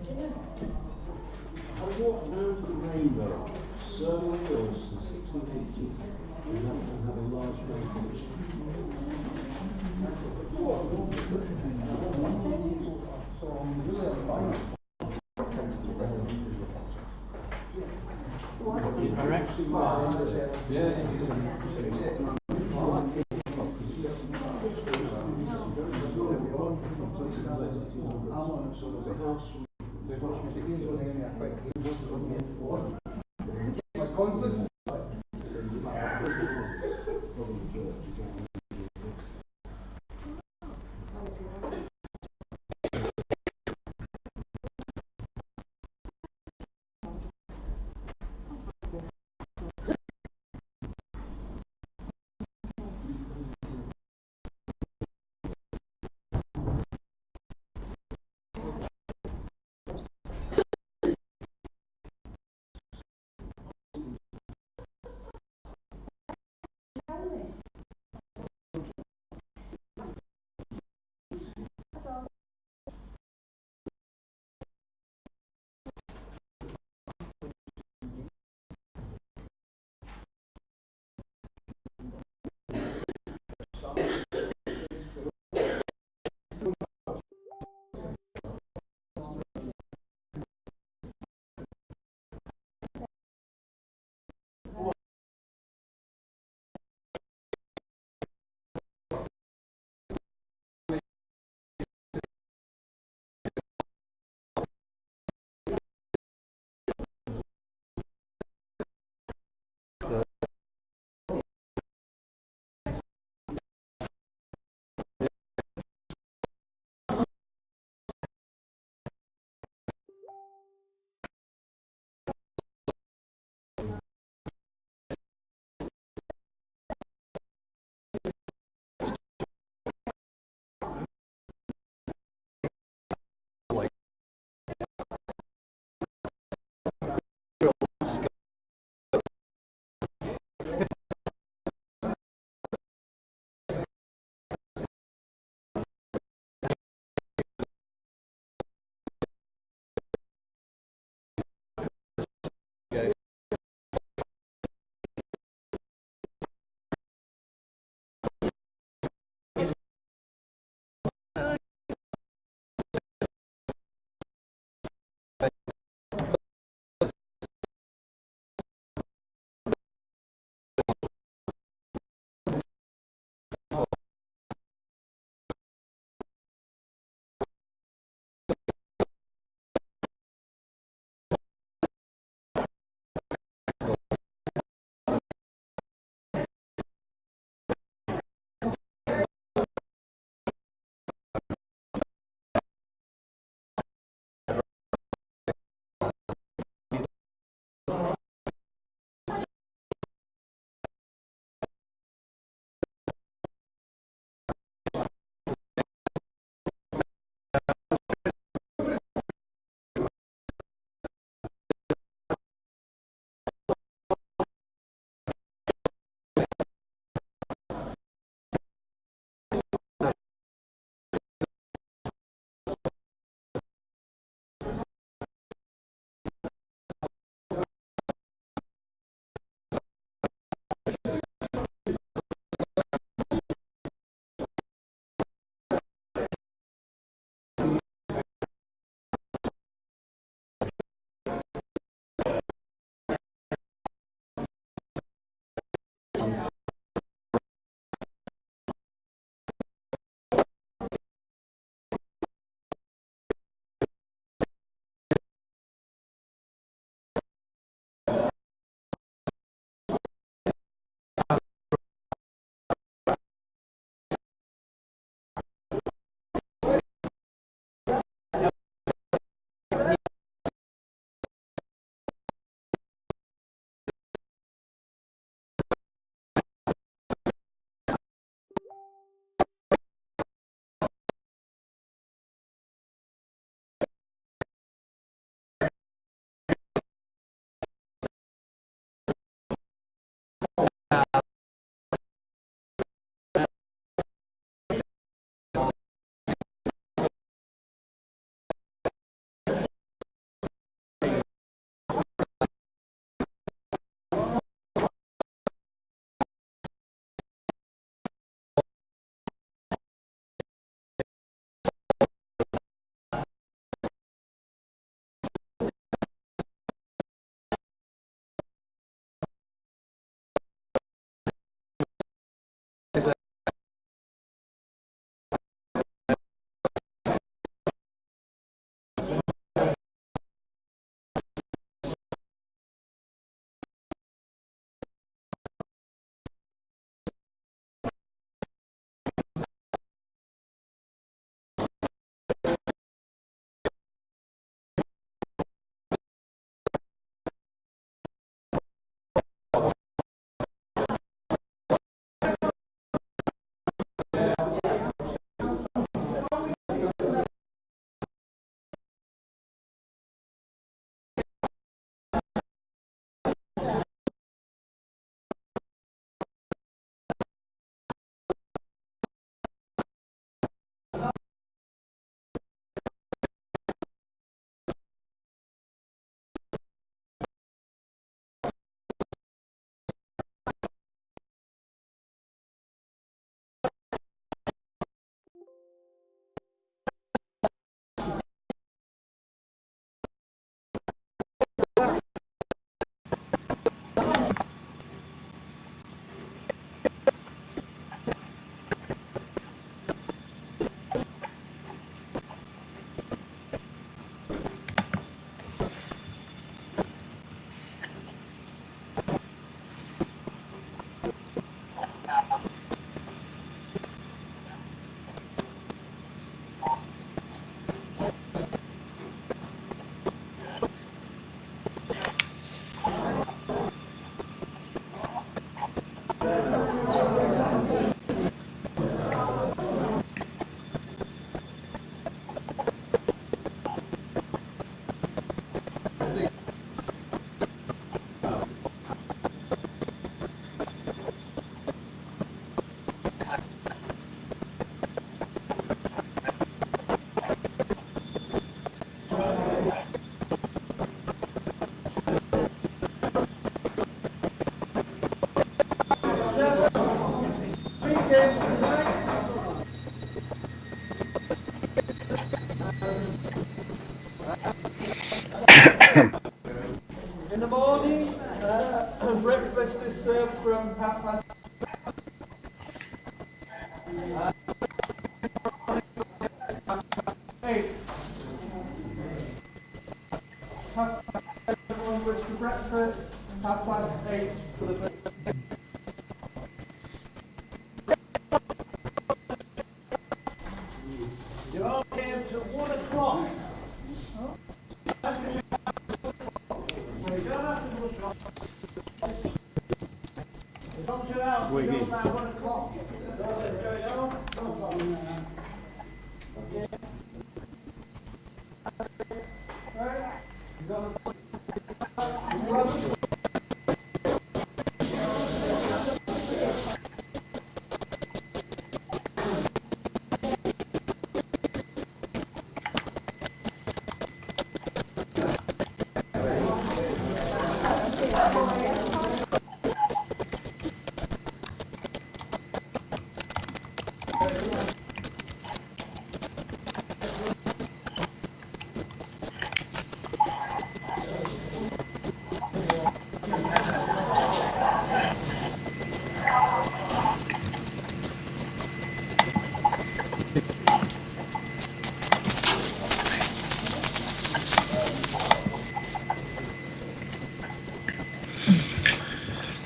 I walked round the rainbow, serving meals since 1680, and have a large family. Correct? breakfast is served from 8:30. Everyone goes to breakfast, 8:30 for the you're all came to 1 o'clock. You don't have to look off. As long as you're out, you go by 1 o'clock. So what's going on? No problem. Right? You got a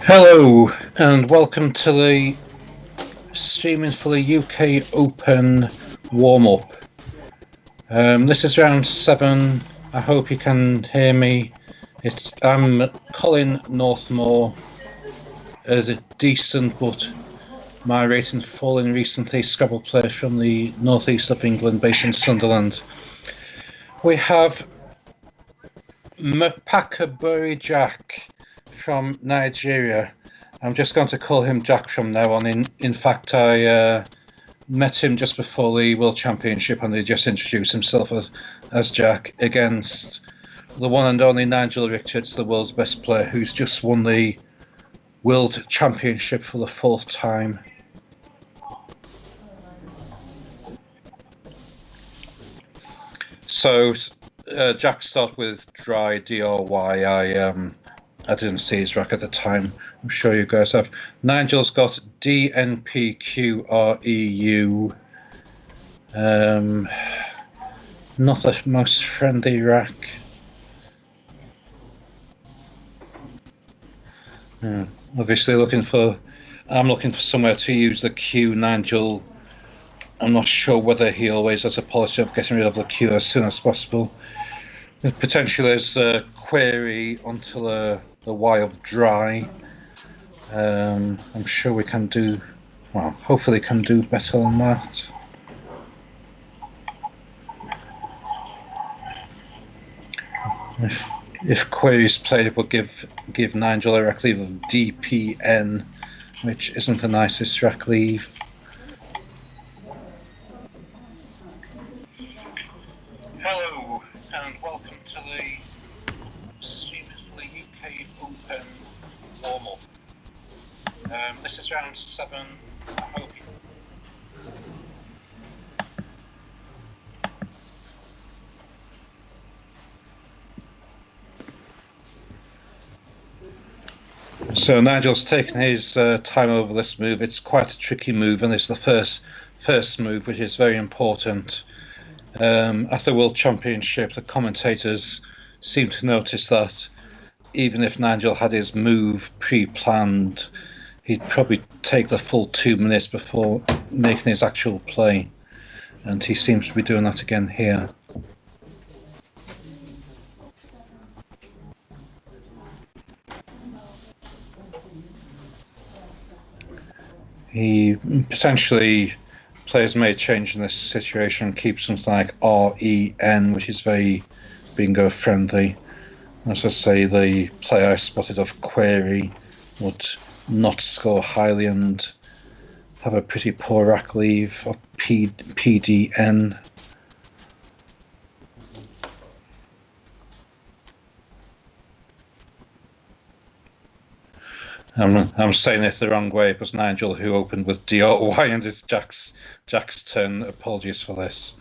Hello and welcome to the streaming for the UK Open warm-up. This is round 7. I hope you can hear me. I'm Colin Northmore, a decent but my rating falling recently Scrabble player from the northeast of England based in Sunderland. We have Mpakaburi Jack from Nigeria. I'm just going to call him Jack from now on. In fact, I met him just before the World Championship and he just introduced himself as Jack against the one and only Nigel Richards, the world's best player, who's just won the World Championship for the 4th time. So Jack started with dry DRY. I didn't see his rack at the time. I'm sure you guys have. Nigel's got DNPQREU. Not the most friendly rack. Obviously I'm looking for somewhere to use the Q. Nigel, I'm not sure whether he always has a policy of getting rid of the Q as soon as possible. Potentially there's a query until the Y of dry. I'm sure we can do, well, hopefully can do better than that. If query is played, it will give Nigel a rack leave of DPN, which isn't the nicest rack leave. Hello and welcome to the stream for the UK Open warm-up. This is round 7. I hope you... So Nigel's taken his time over this move. It's quite a tricky move, and it's the first move, which is very important. At the World Championship, the commentators seem to notice that even if Nigel had his move pre-planned, he'd probably take the full 2 minutes before making his actual play, and he seems to be doing that again here. He potentially, players may change in this situation, keep something like REN, which is very bingo friendly. As I say, the player I spotted of query would not score highly and have a pretty poor rack leave of PDN. I'm saying it the wrong way. It was Nigel who opened with DRY and it's Jack's turn. Apologies for this.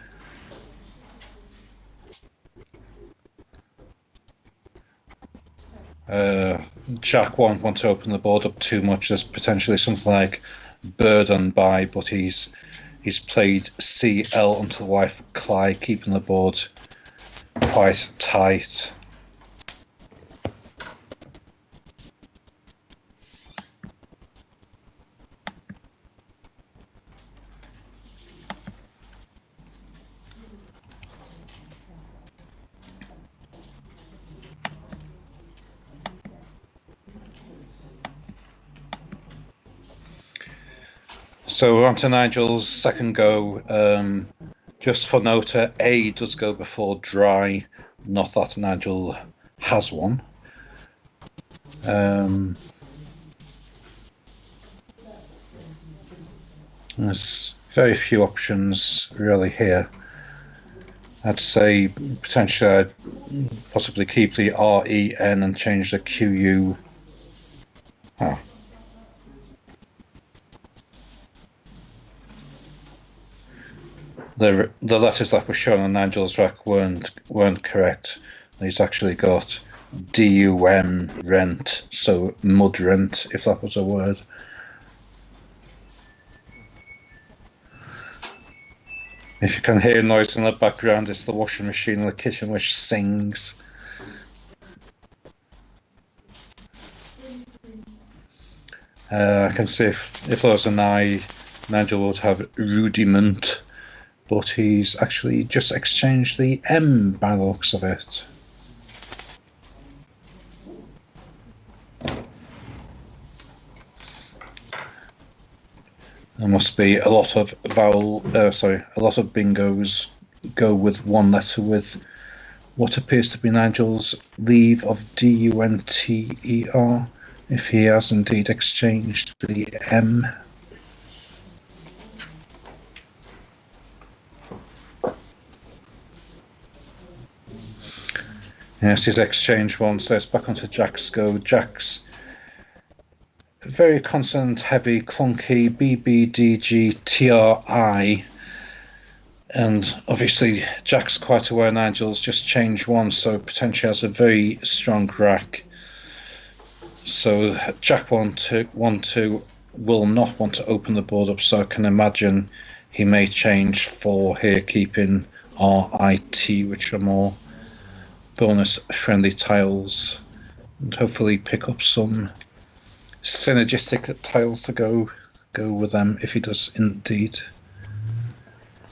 Jack won't want to open the board up too much. There's potentially something like bird and by, but he's played CL onto the wife Clyde, keeping the board quite tight. So we're on to Nigel's second go. Just for note, A does go before dry, not that Nigel has one. There's very few options really here. I'd say potentially I'd possibly keep the REN and change the QU. Oh. The letters that were shown on Nigel's rack weren't correct. He's actually got DUM rent, so mud rent, if that was a word. If you can hear noise in the background, it's the washing machine in the kitchen which sings. I can see if there was an I, Nigel would have rudiment. But he's actually just exchanged the M by the looks of it. There must be a lot of a lot of bingos go with one letter with what appears to be Nigel's leave of DUNTER, if he has indeed exchanged the M. Yes, he's exchanged one, so it's back onto Jack's go. Jack's very consonant heavy, clunky, BBDG, TRI. And obviously Jack's quite aware Nigel's just changed one, so potentially has a very strong rack. So Jack 1-2 will not want to open the board up, so I can imagine he may change 4 here, keeping RIT, which are more bonus friendly tiles, and hopefully pick up some synergistic tiles to go with them if he does indeed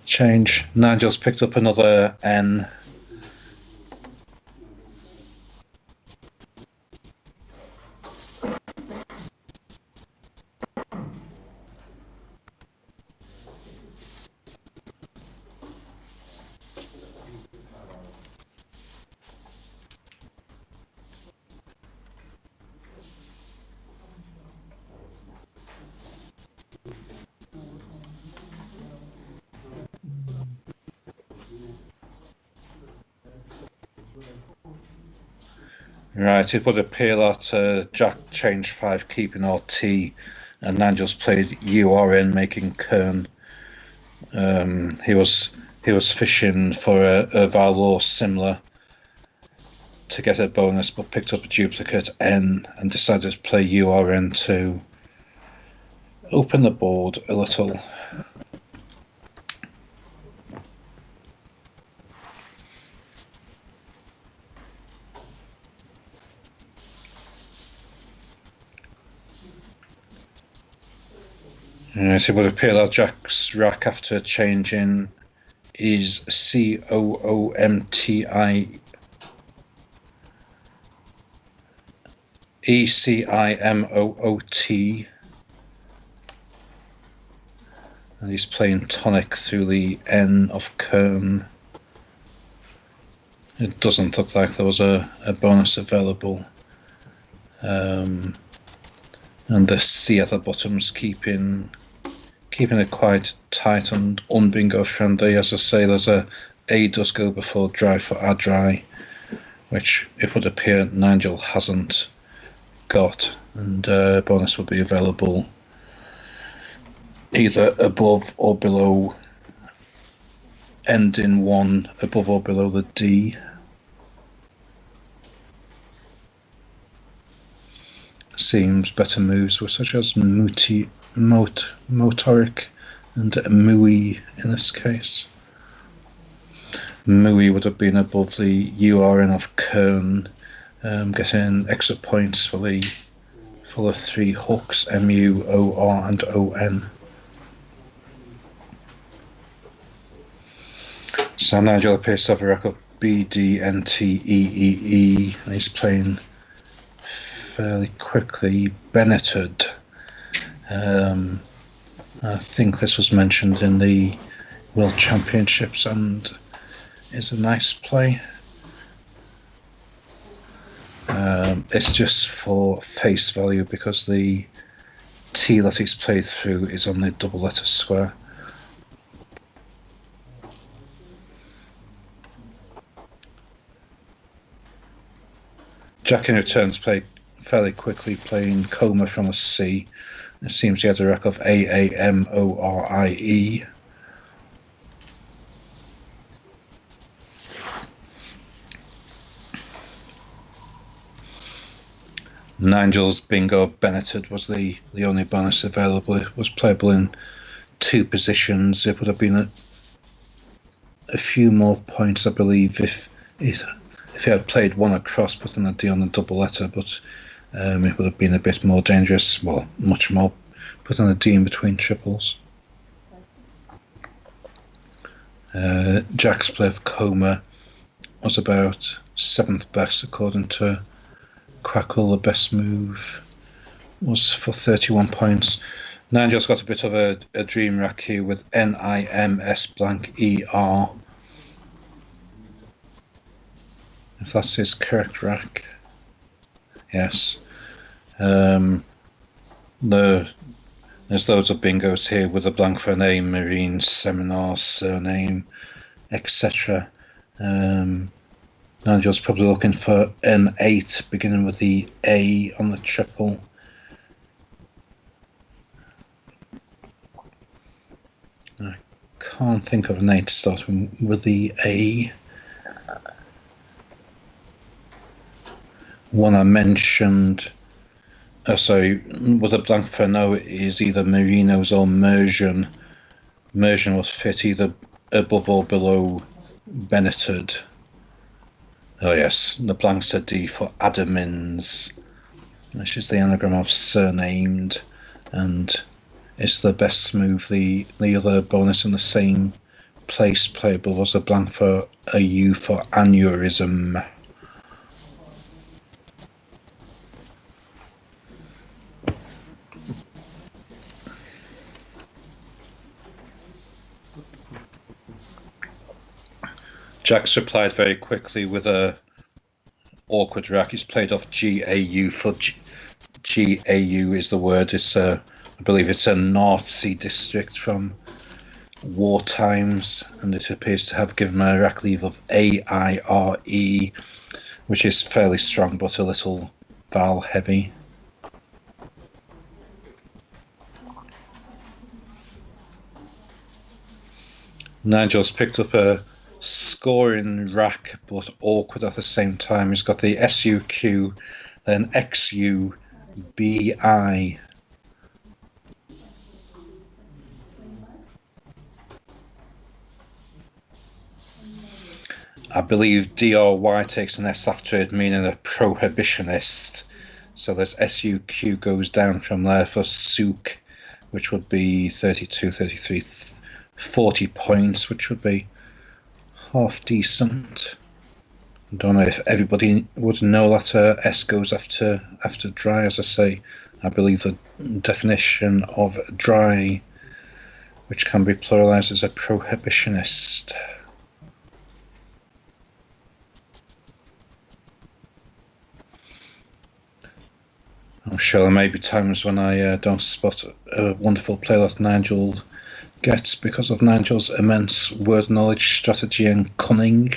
change. Nigel's picked up another N. Right, it would appear that Jack changed 5, keeping RT, and Nigel's played URN, making Kern. He was fishing for a Valor similar to get a bonus, but picked up a duplicate N and decided to play URN to open the board a little. It would appear that Jack's rack after changing is COOMTI ECIMOOT, and he's playing tonic through the N of Kern. It doesn't look like there was a bonus available. And the C at the bottom's keeping it quite tight and unbingo friendly. As I say, there's a does go before dry for Adry, which it would appear Nigel hasn't got, and bonus would be available either above or below, ending 1 above or below the D. seems better moves were such as motoric and Mui in this case. Mui would have been above the URN of Kern, getting extra points for the 3 hooks, MU, OR and ON. So Nigel appears to have a record of BDNTEEE, and he's playing fairly quickly. Bennetted. I think this was mentioned in the World Championships and is a nice play. It's just for face value because the T that he's played through is on the double letter square. Jack in returns played fairly quickly, playing Coma from a C. It seems he had a record of AAMORIE. Nigel's Bingo Bennetted was the only bonus available. It was playable in 2 positions. It would have been a few more points, I believe, if he had played one across, putting a D on the double letter, but it would have been a bit more dangerous. Well, much more, putting a D in between triples. Jack's play of Coma was about 7th best according to Crackle. The best move was for 31 points. Nigel's got a bit of a dream rack here with NIMS_ER. If that's his correct rack. Yes. There's loads of bingos here with a blank for a name, marine, seminar, surname, etc. Nigel's probably looking for an 8 beginning with the A on the triple. I can't think of an 8 starting with the A. One I mentioned, with a blank for no, is either Merinos or Mersion. Mersion was fit either above or below Bennetted. Oh yes, the blank's a D for Adamins, which is the anagram of surnamed, and it's the best move. The other bonus in the same place playable was a blank for a U for aneurysm. Jack's replied very quickly with a awkward rack. He's played off GAU for GAU is the word. It's I believe it's a Nazi district from war times, and it appears to have given a rack leave of AIRE, which is fairly strong but a little vowel heavy. Nigel's picked up a scoring rack but awkward at the same time. He's got the SUQ, then XUBI. I believe DRY takes an S after it, meaning a prohibitionist. So there's SUQ goes down from there for Souk, which would be 32, 33, 40 points, which would be half decent. I don't know if everybody would know that S goes after dry. As I say, I believe the definition of dry, which can be pluralized as a prohibitionist. I'm sure there may be times when I don't spot a wonderful play that Nigel gets because of Nigel's immense word knowledge, strategy and cunning.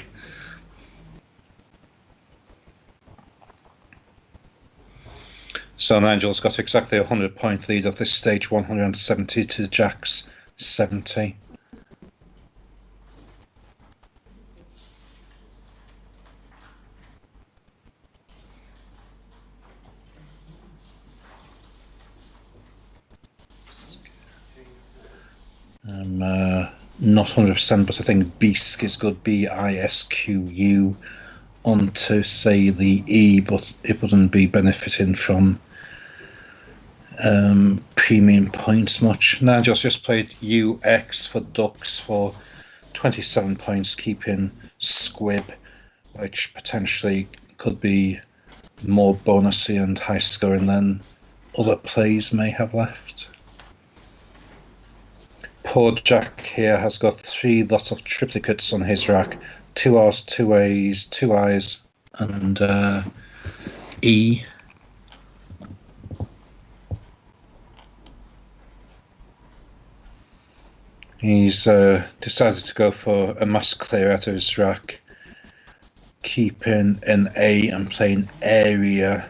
So Nigel's got exactly a 100-point lead at this stage, 170 to Jack's 70. I'm not 100%, but I think Bisque is good, Bisqu, onto, say, the E, but it wouldn't be benefiting from premium points much. Nigel's just played UX for Ducks for 27 points, keeping Squib, which potentially could be more bonusy and high scoring than other plays may have left. Poor Jack here has got 3 lots of triplicates on his rack, 2 R's, 2 A's, 2 I's, and E. He's decided to go for a mass clear out of his rack, keeping an A and playing Area,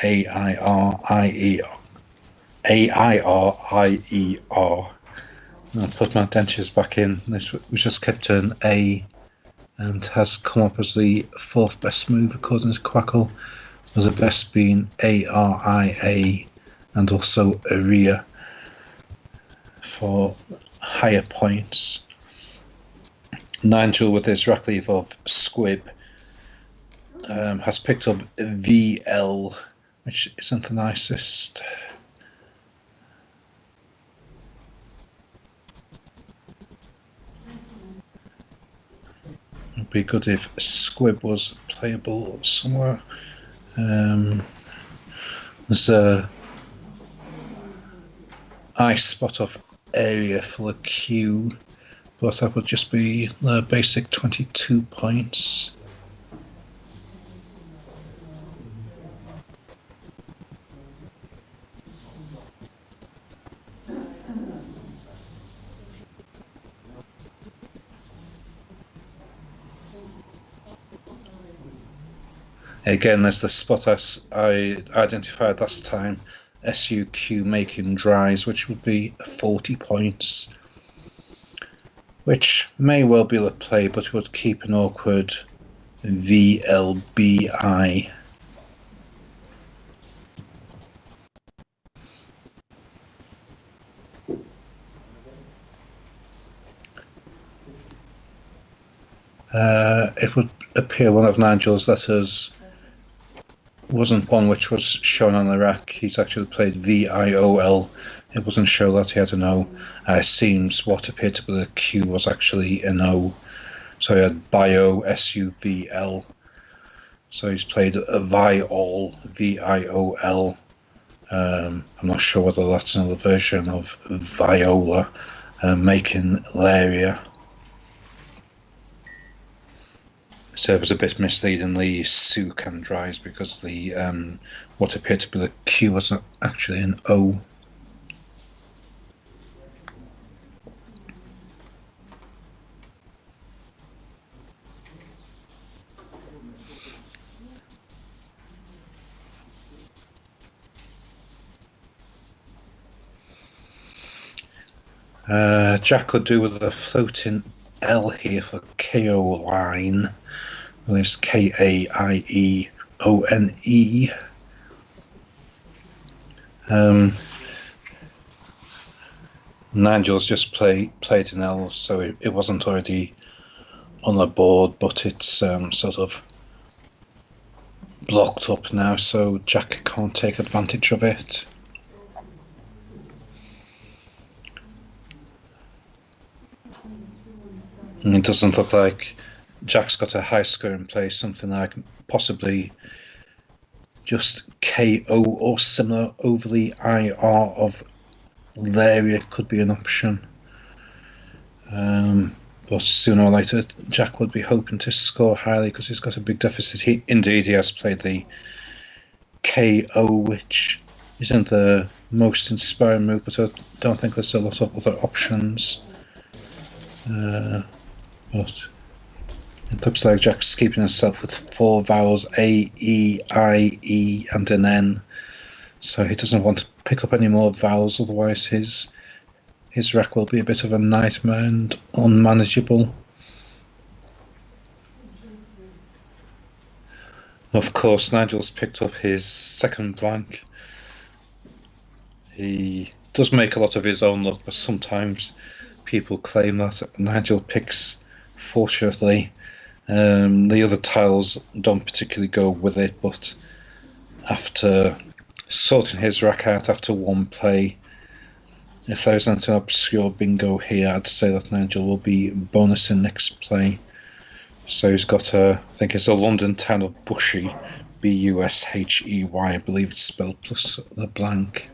A-I-R-I-E-R. A-I-R-I-E-R. I'll put my dentures back in. This was just kept an A and has come up as the 4th best move according to Quackle, with the best being A-R-I-A and also Area for higher points. Nigel, with his rack leave of Squib, has picked up VL, which isn't the nicest. It'd be good if Squib was playable somewhere. There's a ice spot of Area for a Q, but that would just be the basic 22 points. Again, there's the spot as I identified last time, SUQ making dries, which would be 40 points, which may well be a play, but would keep an awkward VLBI. It would appear one of Nigel's letters wasn't one which was shown on the rack. He's actually played VIOL. It wasn't shown that he had an O. It seems what appeared to be the Q was actually an O. So he had Bio, SUVL. So he's played a Viol, VIOL. I'm not sure whether that's another version of Viola, making Laria. So it was a bit misleading, the Souk and dries, because the what appeared to be the Q was actually an O. Jack could do with a floating L here for KO line. Well, it's KAIEONE. Nigel's just played an L, so it wasn't already on the board, but it's sort of blocked up now, so Jack can't take advantage of it. And it doesn't look like Jack's got a high score in play, something like possibly just KO or similar over the IR of Laria could be an option. But sooner or later, Jack would be hoping to score highly because he's got a big deficit. He has played the KO, which isn't the most inspiring move, but I don't think there's a lot of other options. But it looks like Jack's keeping himself with 4 vowels, A, E, I, E, and an N. So he doesn't want to pick up any more vowels, otherwise his rack will be a bit of a nightmare and unmanageable. Of course, Nigel's picked up his second blank. He does make a lot of his own luck, but sometimes people claim that Nigel picks fortunately. The other tiles don't particularly go with it, but after sorting his rack out after one play, if there isn't an obscure bingo here, I'd say that Nigel will be bonusing next play. So he's got I think it's a London town of Bushey, Bushey, I believe it's spelled plus the blank.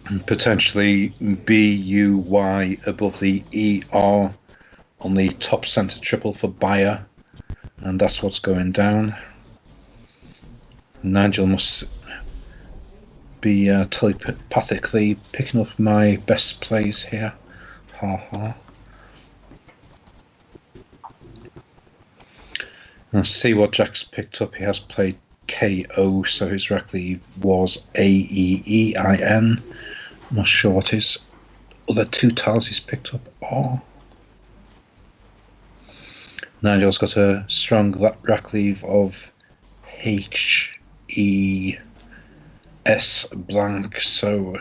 And potentially BUY above the ER on the top centre triple for Bayer, and that's what's going down. Nigel must be telepathically picking up my best plays here. Ha ha. Let's see what Jack's picked up. He has played KO, so his rack lead was AEEIN. Not sure what his other two tiles he's picked up are. Nigel's got a strong rack leave of HES blank, so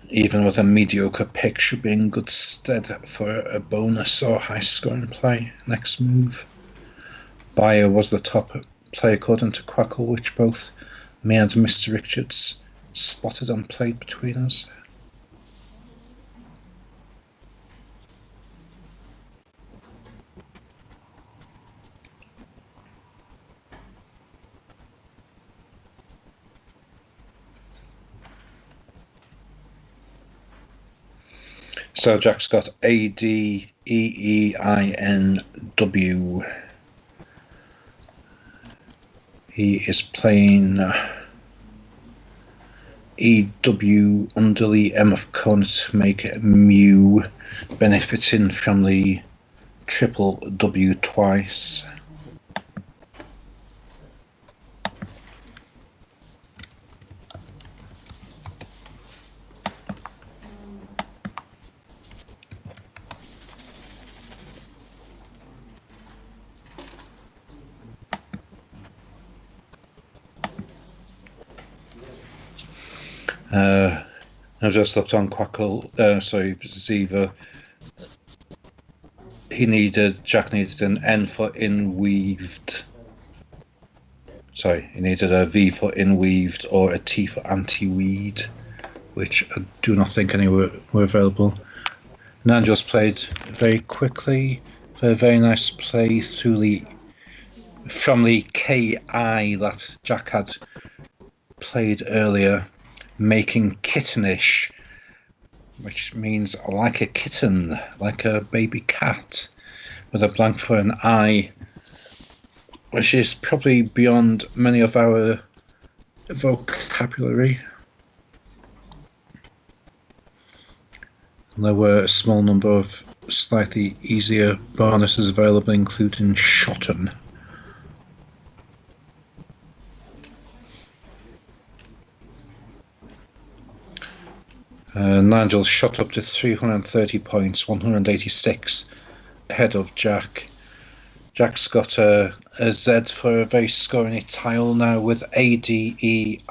even with a mediocre pick should be in good stead for a bonus or high scoring play. Next move. Bayer was the top play according to Quackle, which both me and Mr. Richards spotted and played between us. So Jack's got ADEEINW. He is playing EW under the M of corner to make it mu, benefiting from the triple W twice. I just looked on Quackle, Ziva. Jack needed an N for inweaved. Sorry, he needed a V for inweaved or a T for anti-weed, which I do not think any were available. Nigel's played very quickly for a very nice play from the KI that Jack had played earlier, making kittenish, which means like a kitten, like a baby cat, with a blank for an I, which is probably beyond many of our vocabulary. There were a small number of slightly easier bonuses available, including Shotten. Nigel shot up to 330 points, 186 ahead of Jack. Jack's got a Z for a very scoring tile now with ADEILNZ.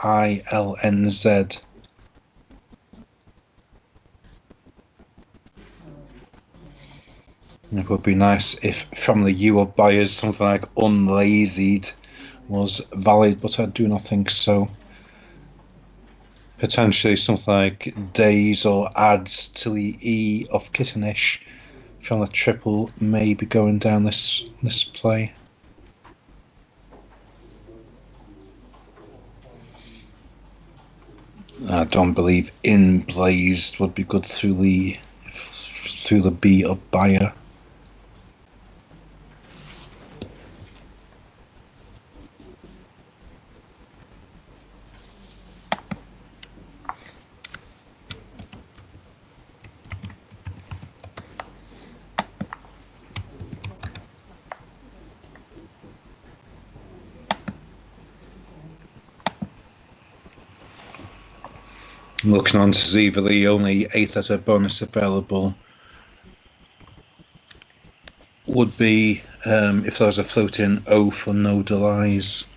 It would be nice if from the U of buyers something like unlazied was valid, but I do not think so. Potentially something like days or adds to the E of kittenish from the triple may be going down this play. I don't believe in blazed would be good through the B of buyer. Looking on to Ziva, the only 8-letter bonus available would be if there was a floating O for no delays.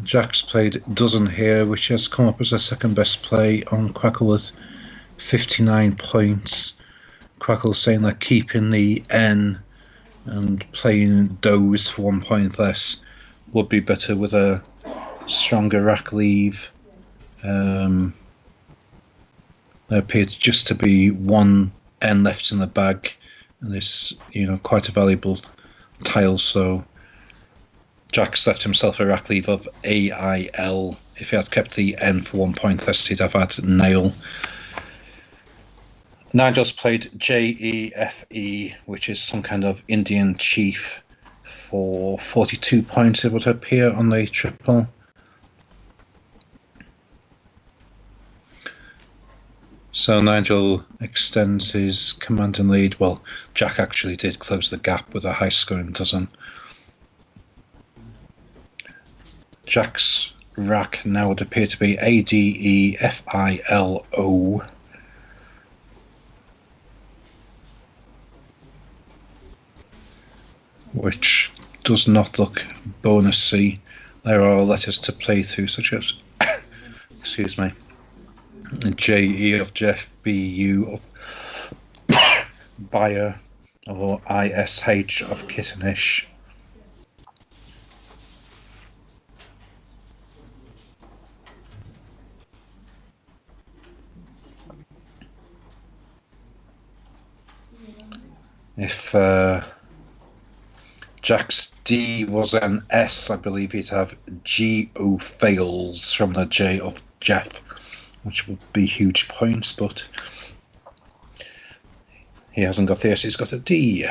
Jack's played dozen here, which has come up as a second best play on Quackle with 59 points. Quackle saying that keeping the N and playing Doze for 1 point less would be better with a stronger rack leave. There appeared just to be one N left in the bag, and it's quite a valuable tile, so Jack's left himself a rack leave of AIL. If he had kept the N for 1 point less, he'd have had nail. Nigel's played JEFE, which is some kind of Indian chief, for 42 points. It would appear on the triple. So Nigel extends his command and lead. Well, Jack actually did close the gap with a high scoring dozen. Jack's rack now would appear to be ADEFILO. Which does not look bonusy. There are letters to play through, such as excuse me, JE of Jeff, BU of Buyer, or ISH of Kittenish. If Jack's D was an S, I believe he'd have GO fails from the J of Jeff, which would be huge points, but he hasn't got the S, he's got a D.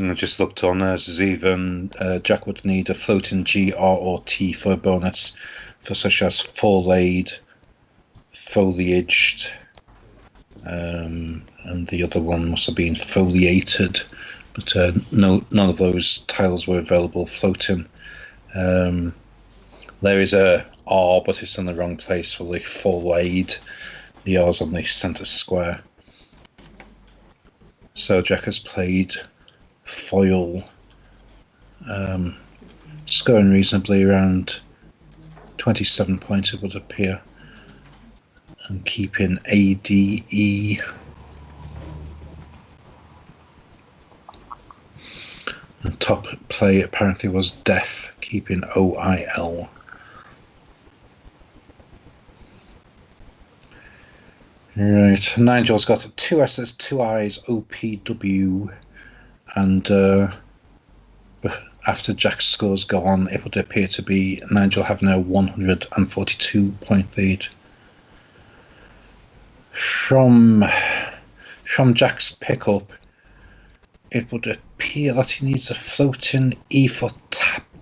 I just looked on as even Jack would need a floating G, R or T for a bonus for such as forlayed, foliaged, and the other one must have been foliated, but none of those tiles were available floating. There is a R, but it's in the wrong place for the forlayed. The R's on the centre square. So Jack has played foil, scoring reasonably around 27 points it would appear, and keeping ADE. The top play apparently was Def, keeping OIL. Right, Nigel's got 2 S's, 2 I's, OPW, and after Jack's scores go on, it would appear to be Nigel having a 142 point lead. From Jack's pickup, it would appear that he needs a floating E for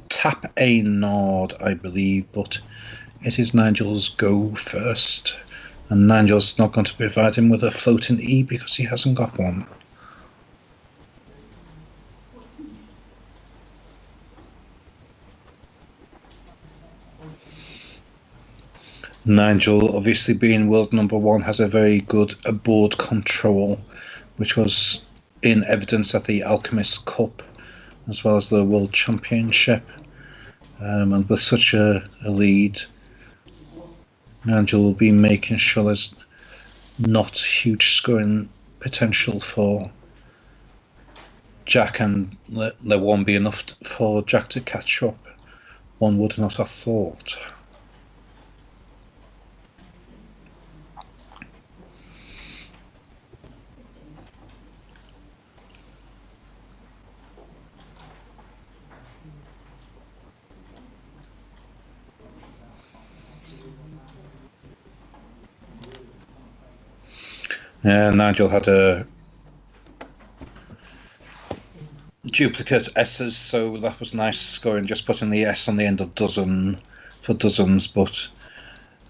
tap a nod, I believe, but it is Nigel's go first, and Nigel's not going to provide him with a floating E because he hasn't got one. Nigel, obviously being world #1, has a very good board control, which was in evidence at the Alchemist Cup as well as the World Championship. And with such a lead, Nigel will be making sure there's not huge scoring potential for Jack, and there won't be enough for Jack to catch up. One would not have thought. Nigel had a duplicate S's, so that was nice scoring, just putting the S on the end of dozen for dozens, but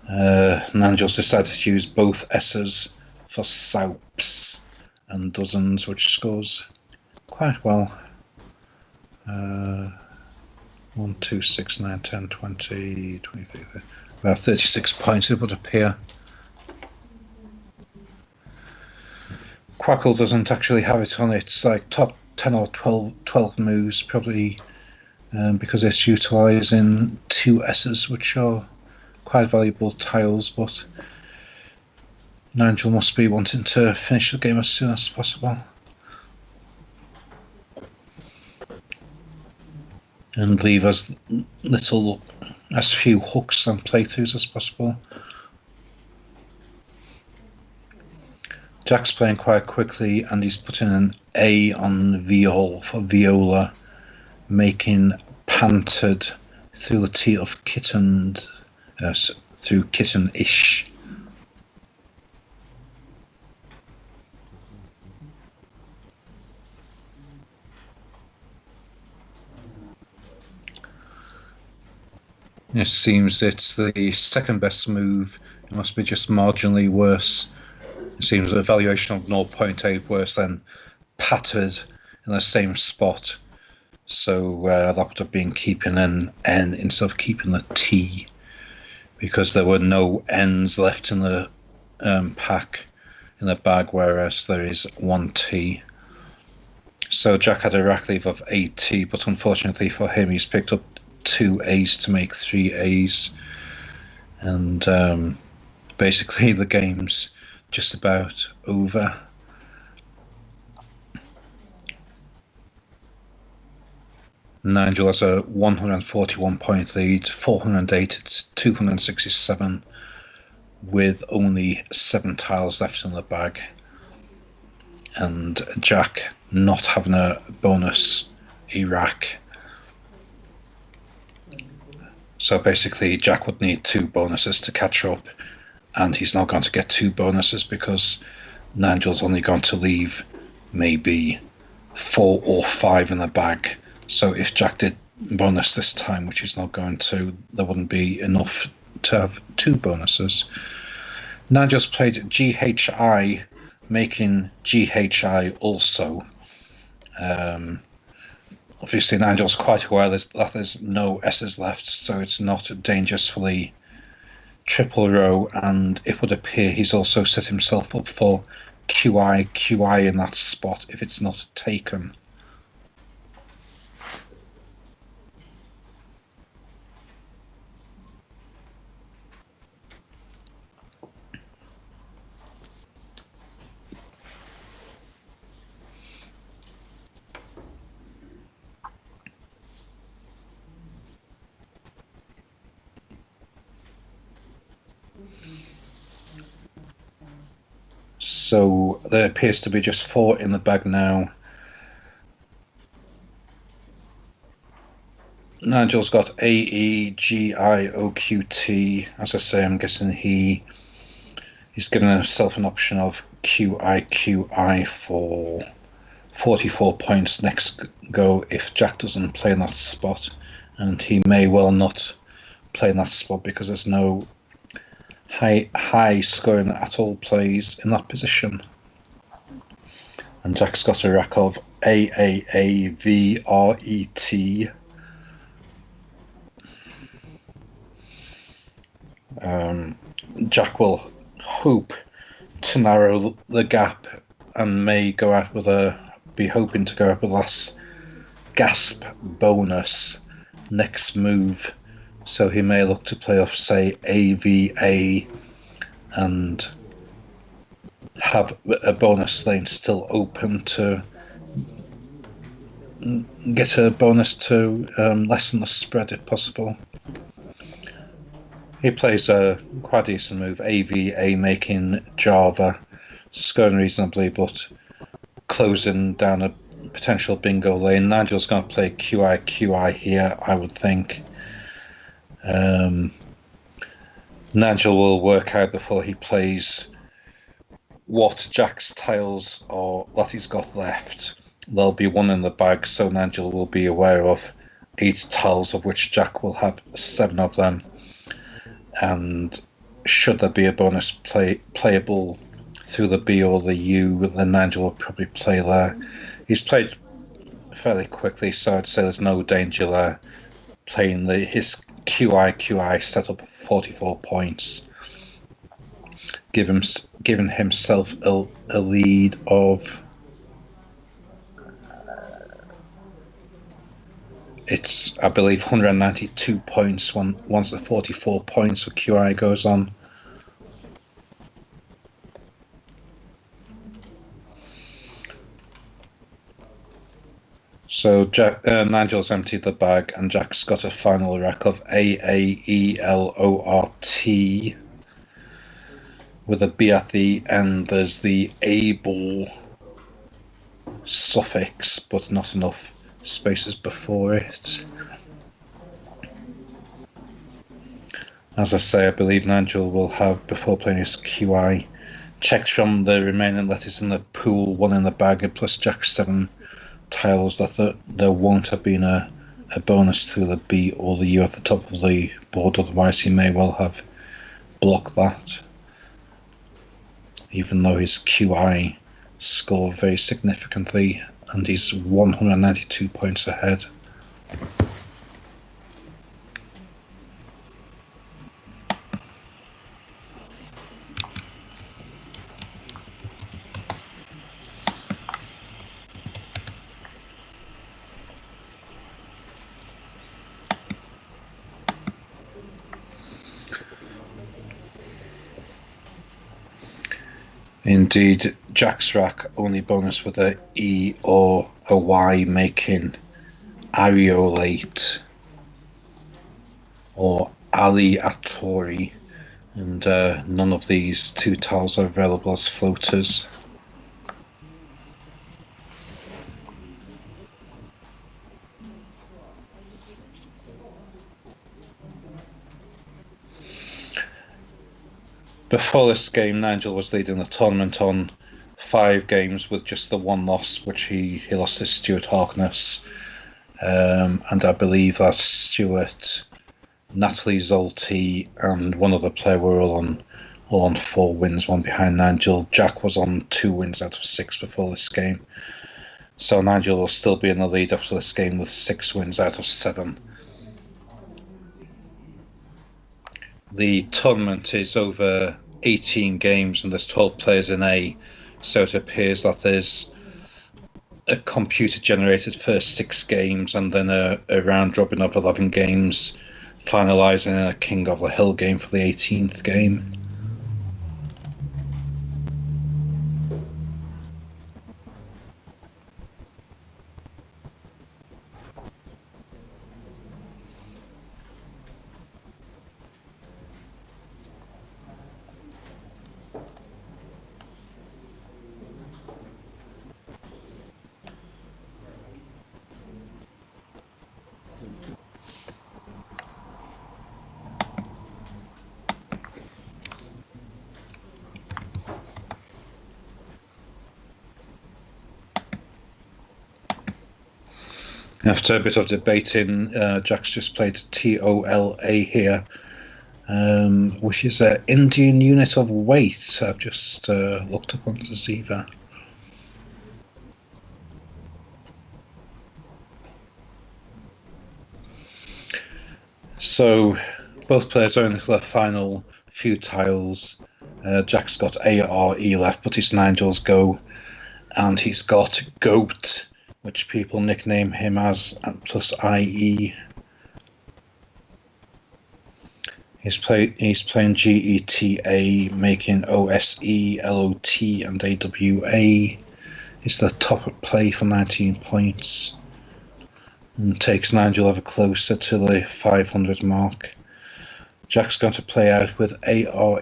Nigel's decided to use both S's for soups and dozens, which scores quite well. 1, 2, 6, 9, 10, 20, 23, 30, about 36 points it would appear. Quackle doesn't actually have it on its like top 10 or 12 moves, probably because it's utilising 2 S's, which are quite valuable tiles, but Nigel must be wanting to finish the game as soon as possible and leave as few hooks and playthroughs as possible. Jack's playing quite quickly, and he's putting an A on viol for viola, making panted through the T of kitten, through kitten-ish. It seems it's the second best move. It must be just marginally worse. It seems a valuation of 0.8 worse than pattered in the same spot. So that would have been keeping an N instead of keeping the T, because there were no N's left in the pack, in the bag, whereas there is 1 T. So Jack had a rack leave of 8 T, but unfortunately for him, he's picked up 2 A's to make 3 A's. And basically the game's just about over. Nigel has a 141 point lead, 408 to 267, with only 7 tiles left in the bag, and Jack not having a bonus rack. So basically Jack would need 2 bonuses to catch up, and he's not going to get 2 bonuses because Nigel's only going to leave maybe 4 or 5 in the bag. So if Jack did bonus this time, which he's not going to, there wouldn't be enough to have 2 bonuses. Nigel's played GHI, making GHI also. Obviously Nigel's quite aware that there's no S's left, so it's not dangerous for the triple row, and it would appear he's also set himself up for QI in that spot if it's not taken. So there appears to be just 4 in the bag now. Nigel's got AEGIOQT. As I say, I'm guessing he's given himself an option of QI for 44 points next go if Jack doesn't play in that spot, and he may well not play in that spot because there's no high scoring at all plays in that position. And Jack's got a rack of AAAVRET. Jack will hope to narrow the gap and may go out with be hoping to go out with last gasp bonus next move. So he may look to play off, say, AVA and have a bonus lane still open to get a bonus to lessen the spread if possible. He plays a quite decent move, AVA, making Java, scoring reasonably, but closing down a potential bingo lane. Nigel's going to play QI here, I would think. Nigel will work out before he plays what Jack's tiles or that he's got left. There'll be one in the bag, so Nigel will be aware of 8 tiles, of which Jack will have 7 of them. And should there be a bonus playable through the B or the U, then Nigel will probably play there. He's played fairly quickly, so I'd say there's no danger there. Playing his QI setup of 44 points, giving himself a lead of, it's, I believe, 192 points once the 44 points of QI goes on. So Nigel's emptied the bag, and Jack's got a final rack of AAELORT with a B at the end. There's the able suffix, but not enough spaces before it. As I say, I believe Nigel will have, before playing his QI, checked from the remaining letters in the pool, 1 in the bag, and plus Jack's 7 tiles that there won't have been a bonus through the B or the U at the top of the board, otherwise he may well have blocked that, even though his QI scored very significantly and he's 192 points ahead. Indeed, Jack's rack only bonus with a E or a Y, making Ariolate or Aleatory, and none of these 2 tiles are available as floaters. Before this game, Nigel was leading the tournament on 5 games with just the 1 loss, which he lost to Stuart Harkness. And I believe that Stuart, Natalie Zolti, and one other player were all on 4 wins, 1 behind Nigel. Jack was on 2 wins out of 6 before this game. So Nigel will still be in the lead after this game with 6 wins out of 7. The tournament is over 18 games and there's 12 players in A, so it appears that there's a computer-generated first 6 games and then a round-robin of 11 games, finalising in a King of the Hill game for the 18th game. After a bit of debating, Jack's just played TOLA here, which is an Indian unit of weight. I've just looked up on Ziva. So both players are into their final few tiles. Jack's got ARE left, but it's Nigel's go, and he's got GOAT, which people nickname him as, plus IE. He's playing GETA, making OSE, LOT, and AWA. He's the top play for 19 points. and takes Nigel ever closer to the 500 mark. Jack's going to play out with ARE,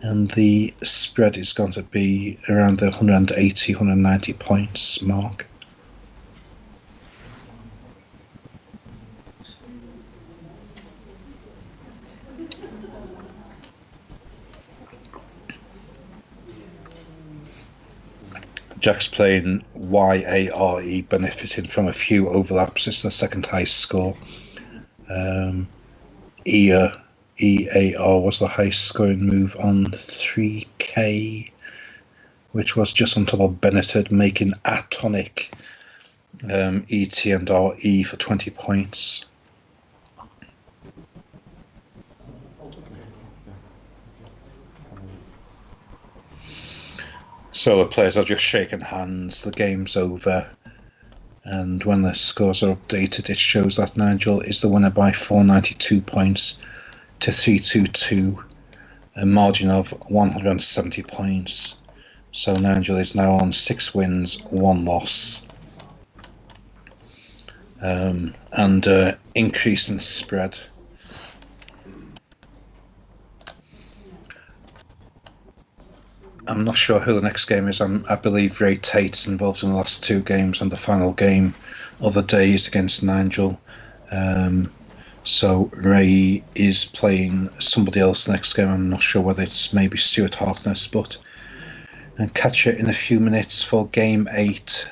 and the spread is going to be around the 180, 190 points mark. Jack's playing YARE, benefiting from a few overlaps. It's the second highest score. EAR was the highest scoring move on 3K, which was just on top of Benetted, making Atonic ET and RE for 20 points. So the players are just shaking hands, the game's over, and when the scores are updated, it shows that Nigel is the winner by 492 points to 322, a margin of 170 points. So Nigel is now on 6 wins, 1 loss, and increase in spread. I'm not sure who the next game is. I believe Ray Tate's involved in the last 2 games, and the final game of the day is against Nigel. So Ray is playing somebody else next game. I'm not sure whether it's maybe Stuart Harkness, but and catch you in a few minutes for game 8.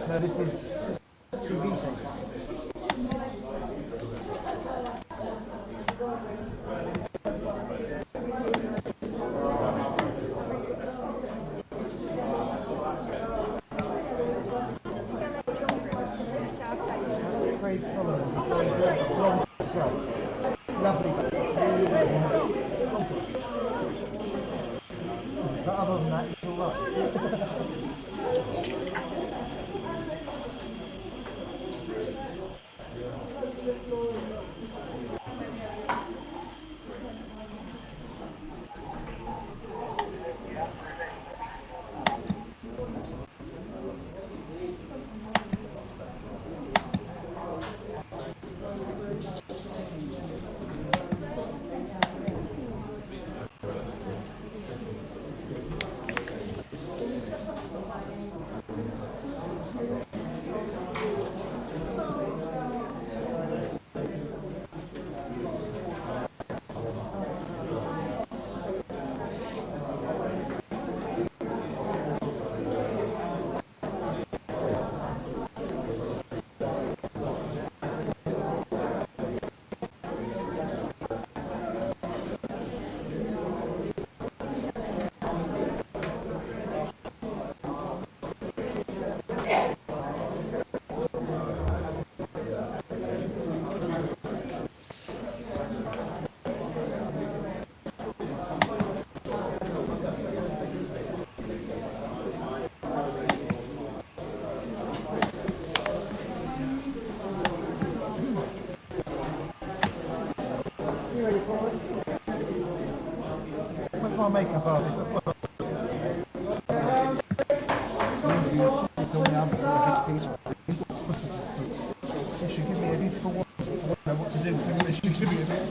No, this is TV thing. Craig Solomon, it's long as lovely, really nice. But other than that, it's all right. Where's my makeup artist as well? She should give me a beautiful one. I don't know what to do with this. She should be a bit.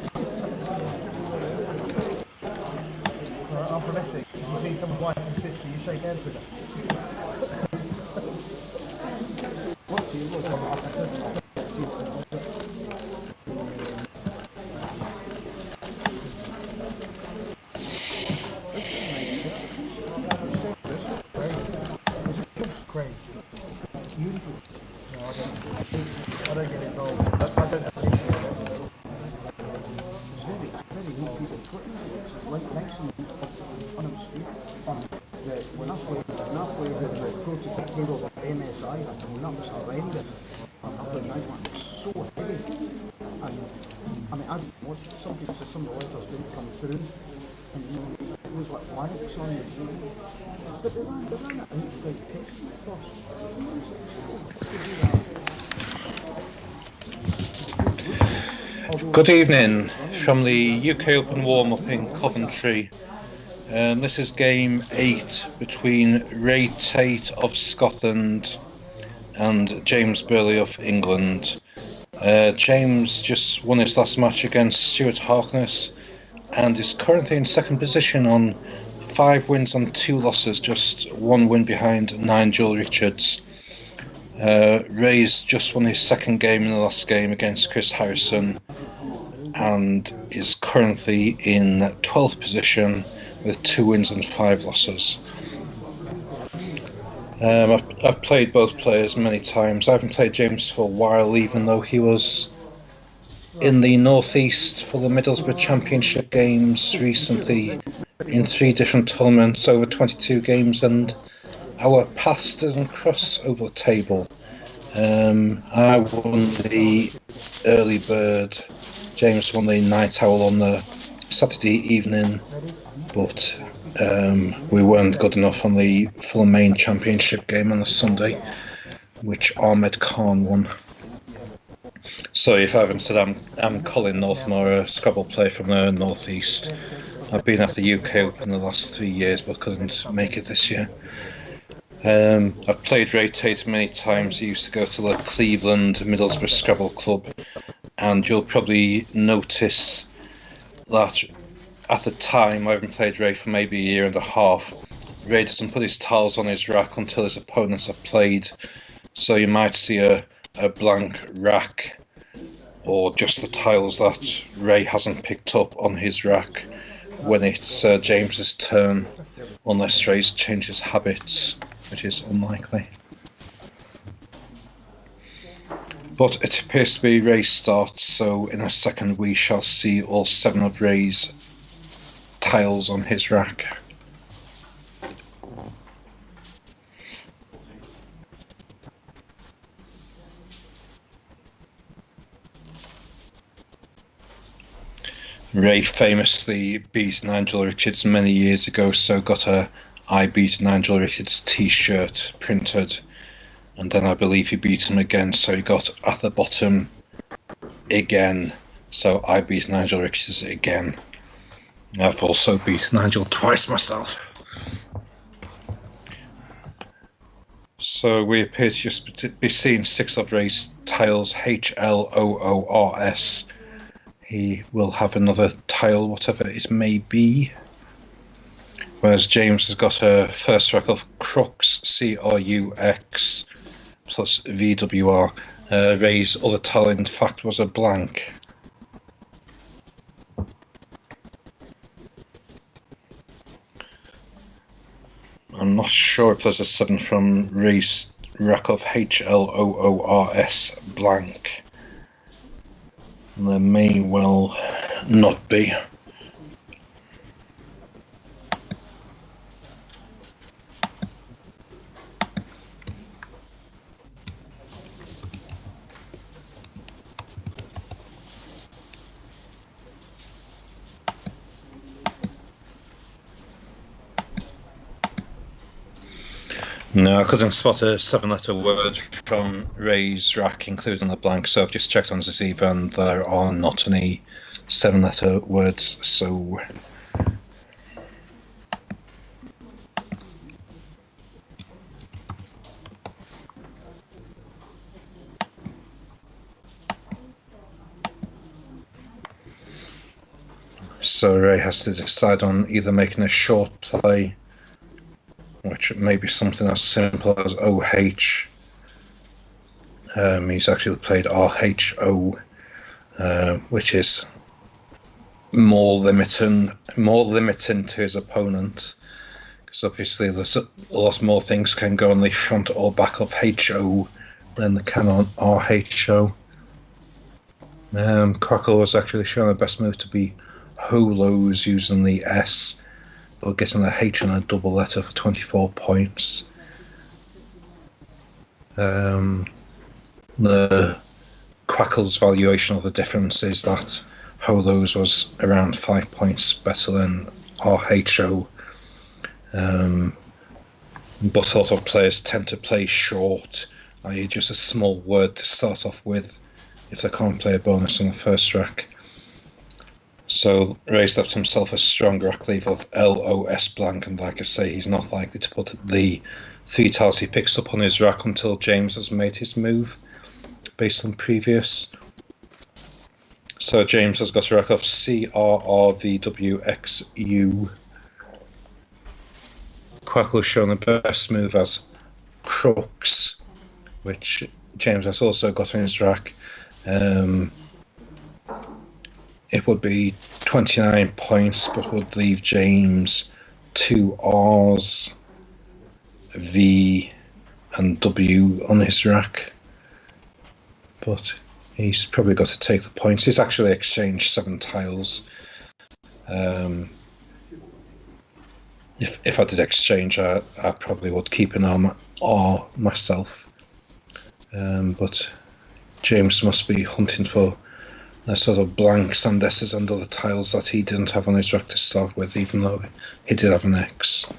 I'm from Essex. If you see someone's wife and sister, you shake hands with them. Craig. Beautiful. No, I don't get involved. I don't have an issue with it. It's very neat people putting it. Like next to me, on the street, when I played the prototype table of MSI, and that was horrendous. I played nice one, it was so heavy. And I mean, I've watched some people say some of the letters didn't come through. And you know, it was like blanks on the table. But they ran it and it's like text across. Good evening from the UK Open warm-up in Coventry. This is game 8 between Ray Tate of Scotland and James Burley of England. James just won his last match against Stuart Harkness and is currently in second position on 5 wins and 2 losses, just 1 win behind Nigel Richards. Ray's just won his second game in the last game against Chris Harrison and is currently in 12th position with 2 wins and 5 losses. I've played both players many times. I haven't played James for a while, even though he was in the Northeast for the Middlesbrough Championship games recently in 3 different tournaments over 22 games, and our paths didn't cross over the table. I won the early bird, James won the night owl on the Saturday evening, but we weren't good enough on the full main championship game on the Sunday, which Ahmed Khan won. So if I haven't said, I'm Colin Northmore, a Scrabble player from the Northeast. I've been at the UK Open the last 3 years, but couldn't make it this year. I've played Ray Tate many times. He used to go to the Cleveland Middlesbrough Scrabble Club, and you'll probably notice that at the time, I haven't played Ray for maybe a year and a half. Ray doesn't put his tiles on his rack until his opponents have played, so you might see a blank rack or just the tiles that Ray hasn't picked up on his rack when it's James's turn, unless Ray's changes habits, which is unlikely. But it appears to be Ray's start, so in a second we shall see all 7 of Ray's tiles on his rack. Ray famously beat Nigel Richards many years ago, so got a I beat Nigel Richards t-shirt printed, and then I believe he beat him again, so he got at the bottom again, so I beat Nigel Richards again. I've also beat Nigel twice myself. So we appear to just be seeing 6 of Ray's tiles, HLOORS. He will have another tile, whatever it may be. Whereas James has got a first rack of Crux, CRUX, plus VWR. Ray's other tile, in fact, was a blank. I'm not sure if there's a 7 from Ray's rack of HLOORS blank. There may well not be. No, I couldn't spot a 7-letter word from Ray's rack, including the blank, so I've just checked on Ziva and there are not any 7-letter words, so... So Ray has to decide on either making a short play, which may be something as simple as OH. He's actually played RHO, which is more limiting to his opponent, because obviously there's a lot more things can go on the front or back of HO than they can on RHO. Crackle was actually showing the best move to be Holos using the S, or getting a H and a double letter for 24 points. The Quackle's valuation of the difference is that Holos was around 5 points better than RHO. But a lot of players tend to play short, i.e. just a small word to start off with if they can't play a bonus on the first rack. So Ray's left himself a strong rack leave of LOS blank, and like I say, he's not likely to put the 3 tiles he picks up on his rack until James has made his move, based on previous. So James has got a rack of CRRVWXU. Quackle's shown the best move as Crux, which James has also got on his rack. It would be 29 points, but would leave James 2 R's, V and W on his rack. But he's probably got to take the points. He's actually exchanged 7 tiles. if I did exchange, I probably would keep an R myself. But James must be hunting for sort of blanks and S's and other tiles that he didn't have on his rack to start with, even though he did have an X.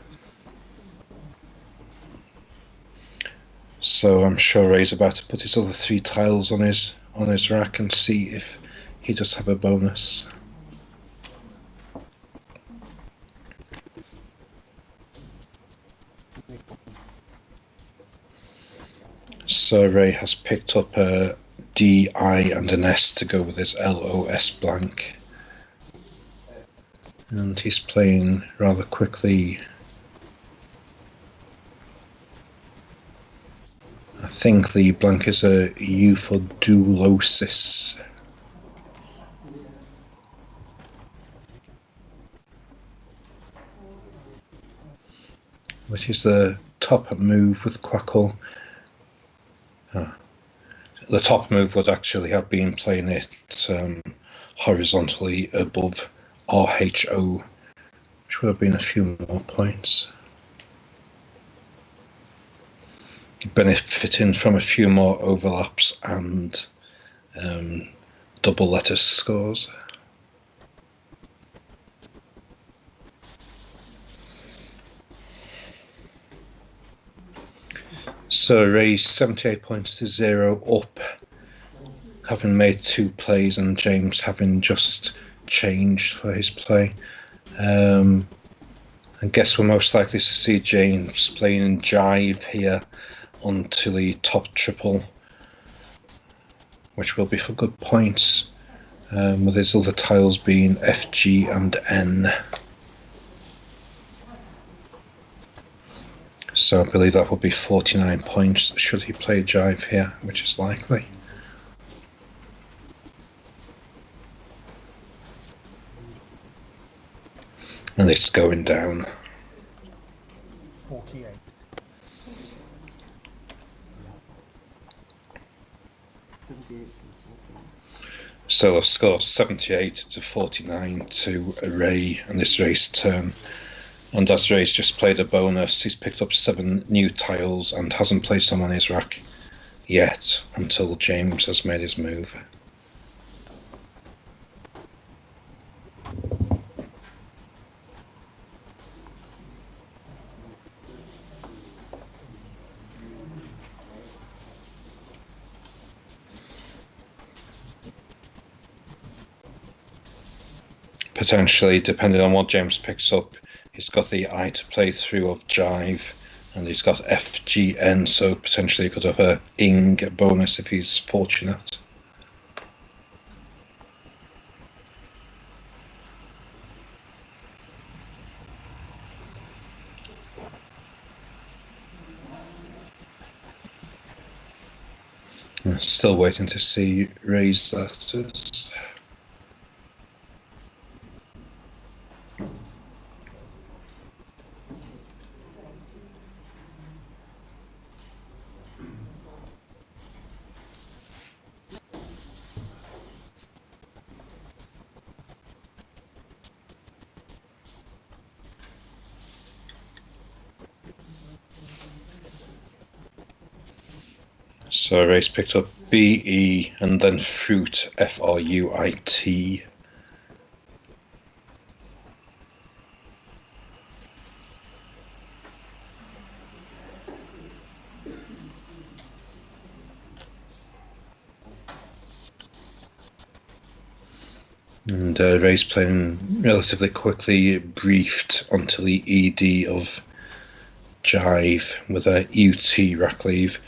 So I'm sure Ray's about to put his other 3 tiles on his rack and see if he does have a bonus. So Ray has picked up a D, I and an S to go with his LOS blank. And he's playing rather quickly. I think the blank is a U for doulosis. Which is the top move with Quackle. The top move would actually have been playing it horizontally above RHO, which would have been a few more points. Benefiting from a few more overlaps and double letter scores. So Ray's 78 points to 0 up, having made 2 plays, and James having just changed for his play. I guess we're most likely to see James playing in Jive here onto the top triple, which will be for good points, with his other tiles being F, G and N. So I believe that will be 49 points should he play Jive here, which is likely. And it's going down. 48. So the score 78 to 49 to Ray, and this Ray's turn. And as Ray's just played a bonus, he's picked up 7 new tiles and hasn't placed them on his rack yet until James has made his move. Potentially, depending on what James picks up, he's got the I to play through of Jive, and he's got F, G, N, so potentially he could have a Ing bonus if he's fortunate. I'm still waiting to see Ray's letters. So Ray's picked up B, E, and then fruit, F-R-U-I-T. And Ray's playing relatively quickly, briefed onto the ED of Jive with a UT rack leave.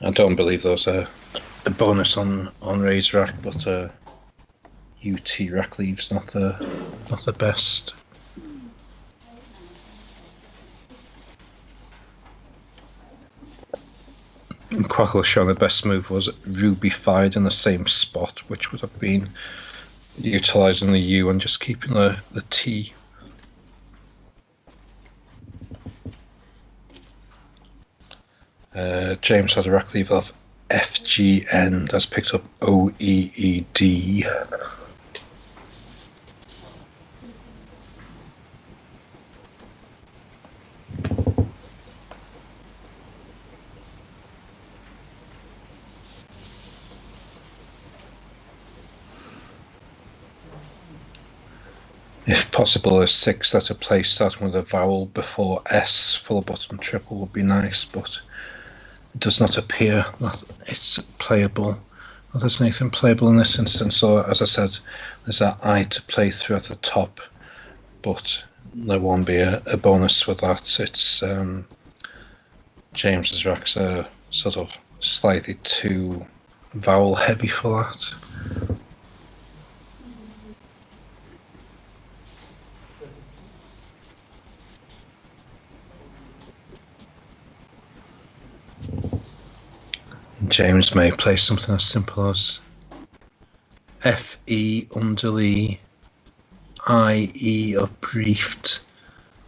I don't believe there's a bonus on Ray's rack, but UT rack leave's not the best. Quackle showing the best move was Rubified in the same spot, which would have been utilising the U and just keeping the T. James had a rack leave of FGN, has picked up OEED. If possible, a 6-letter place starting with a vowel before S, full bottom triple, would be nice, but it does not appear that it's playable. Well, there's anything playable in this instance, so as I said, there's that I to play through at the top, but there won't be a bonus with that. It's James's racks are sort of slightly too vowel heavy for that. James may play something as simple as FE underly IE of briefed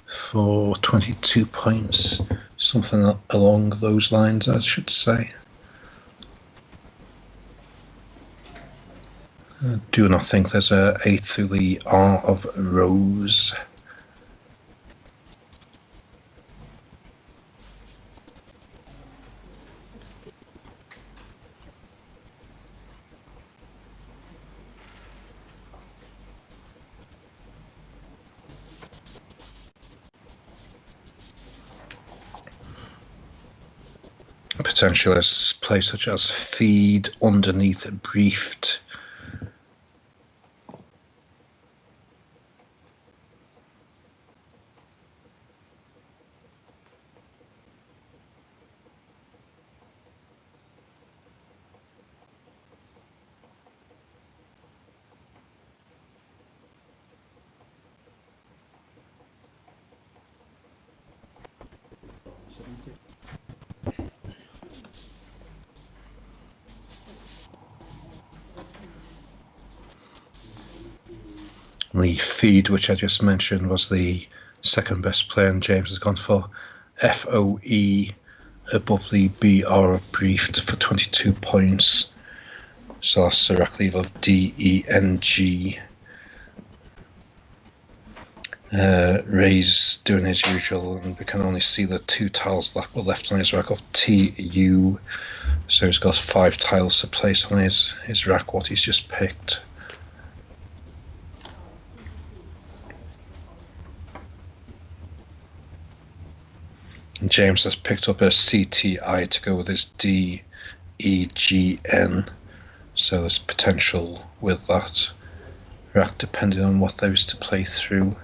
for 22 points, something along those lines, I should say. I do not think there's a A through the R of rose. Potentially a play such as feed underneath briefed. The feed, which I just mentioned, was the second best player, and James has gone for FOE above the BR of briefed for 22 points. So that's a rack leave of DENG. Ray's doing his usual, and we can only see the 2 tiles that were left on his rack of TU. So he's got 5 tiles to place on his rack, what he's just picked. James has picked up a CTI to go with his DEGN, so there's potential with that rack depending on what there is to play through.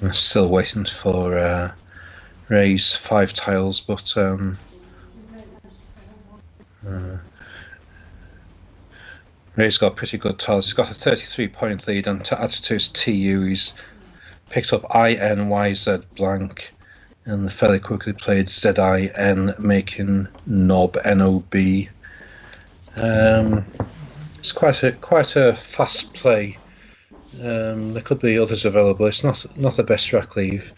I'm still waiting for Ray's 5 tiles, but Ray's got pretty good tiles. He's got a 33-point lead, and to add to his TU, he's picked up INYZ blank and fairly quickly played ZIN, making NOB NOB. It's quite a fast play. There could be others available. It's not the best rack leave.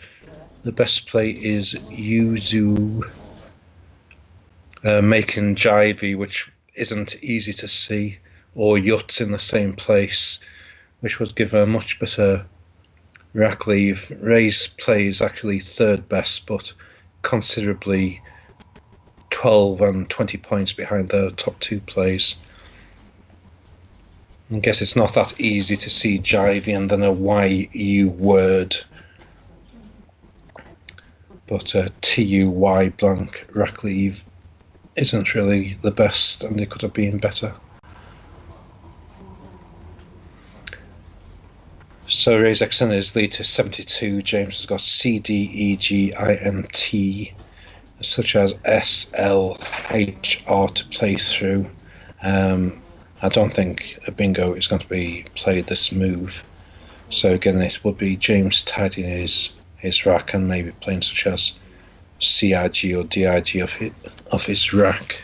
The best play is Yuzu making Jivey, which isn't easy to see, or Yuts in the same place, which would give a much better rack leave. Ray's play is actually third best, but considerably 12 and 20 points behind the top 2 plays. I guess it's not that easy to see Jivey and then a YU word, but TUY blank rack leave isn't really the best, and it could have been better. So Ray's extended his lead to 72. James has got CDEGINT, such as SLHR to play through. I don't think a bingo is going to be played this move. So again, it would be James tidying his rack and maybe playing such as CIG or DIG of his rack.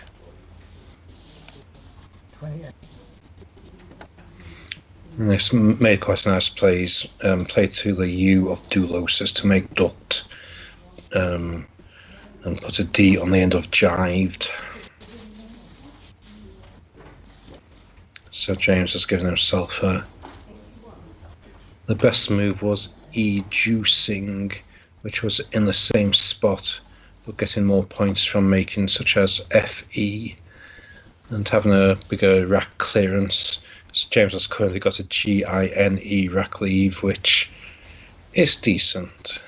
28. And this made quite a nice plays. Played through the U of Doulos to make duct, and put a D on the end of jived. So James has given himself a The best move was E-juicing, which was in the same spot, but getting more points from making such as FE and having a bigger rack clearance. So James has currently got a GINE rack leave, which is decent.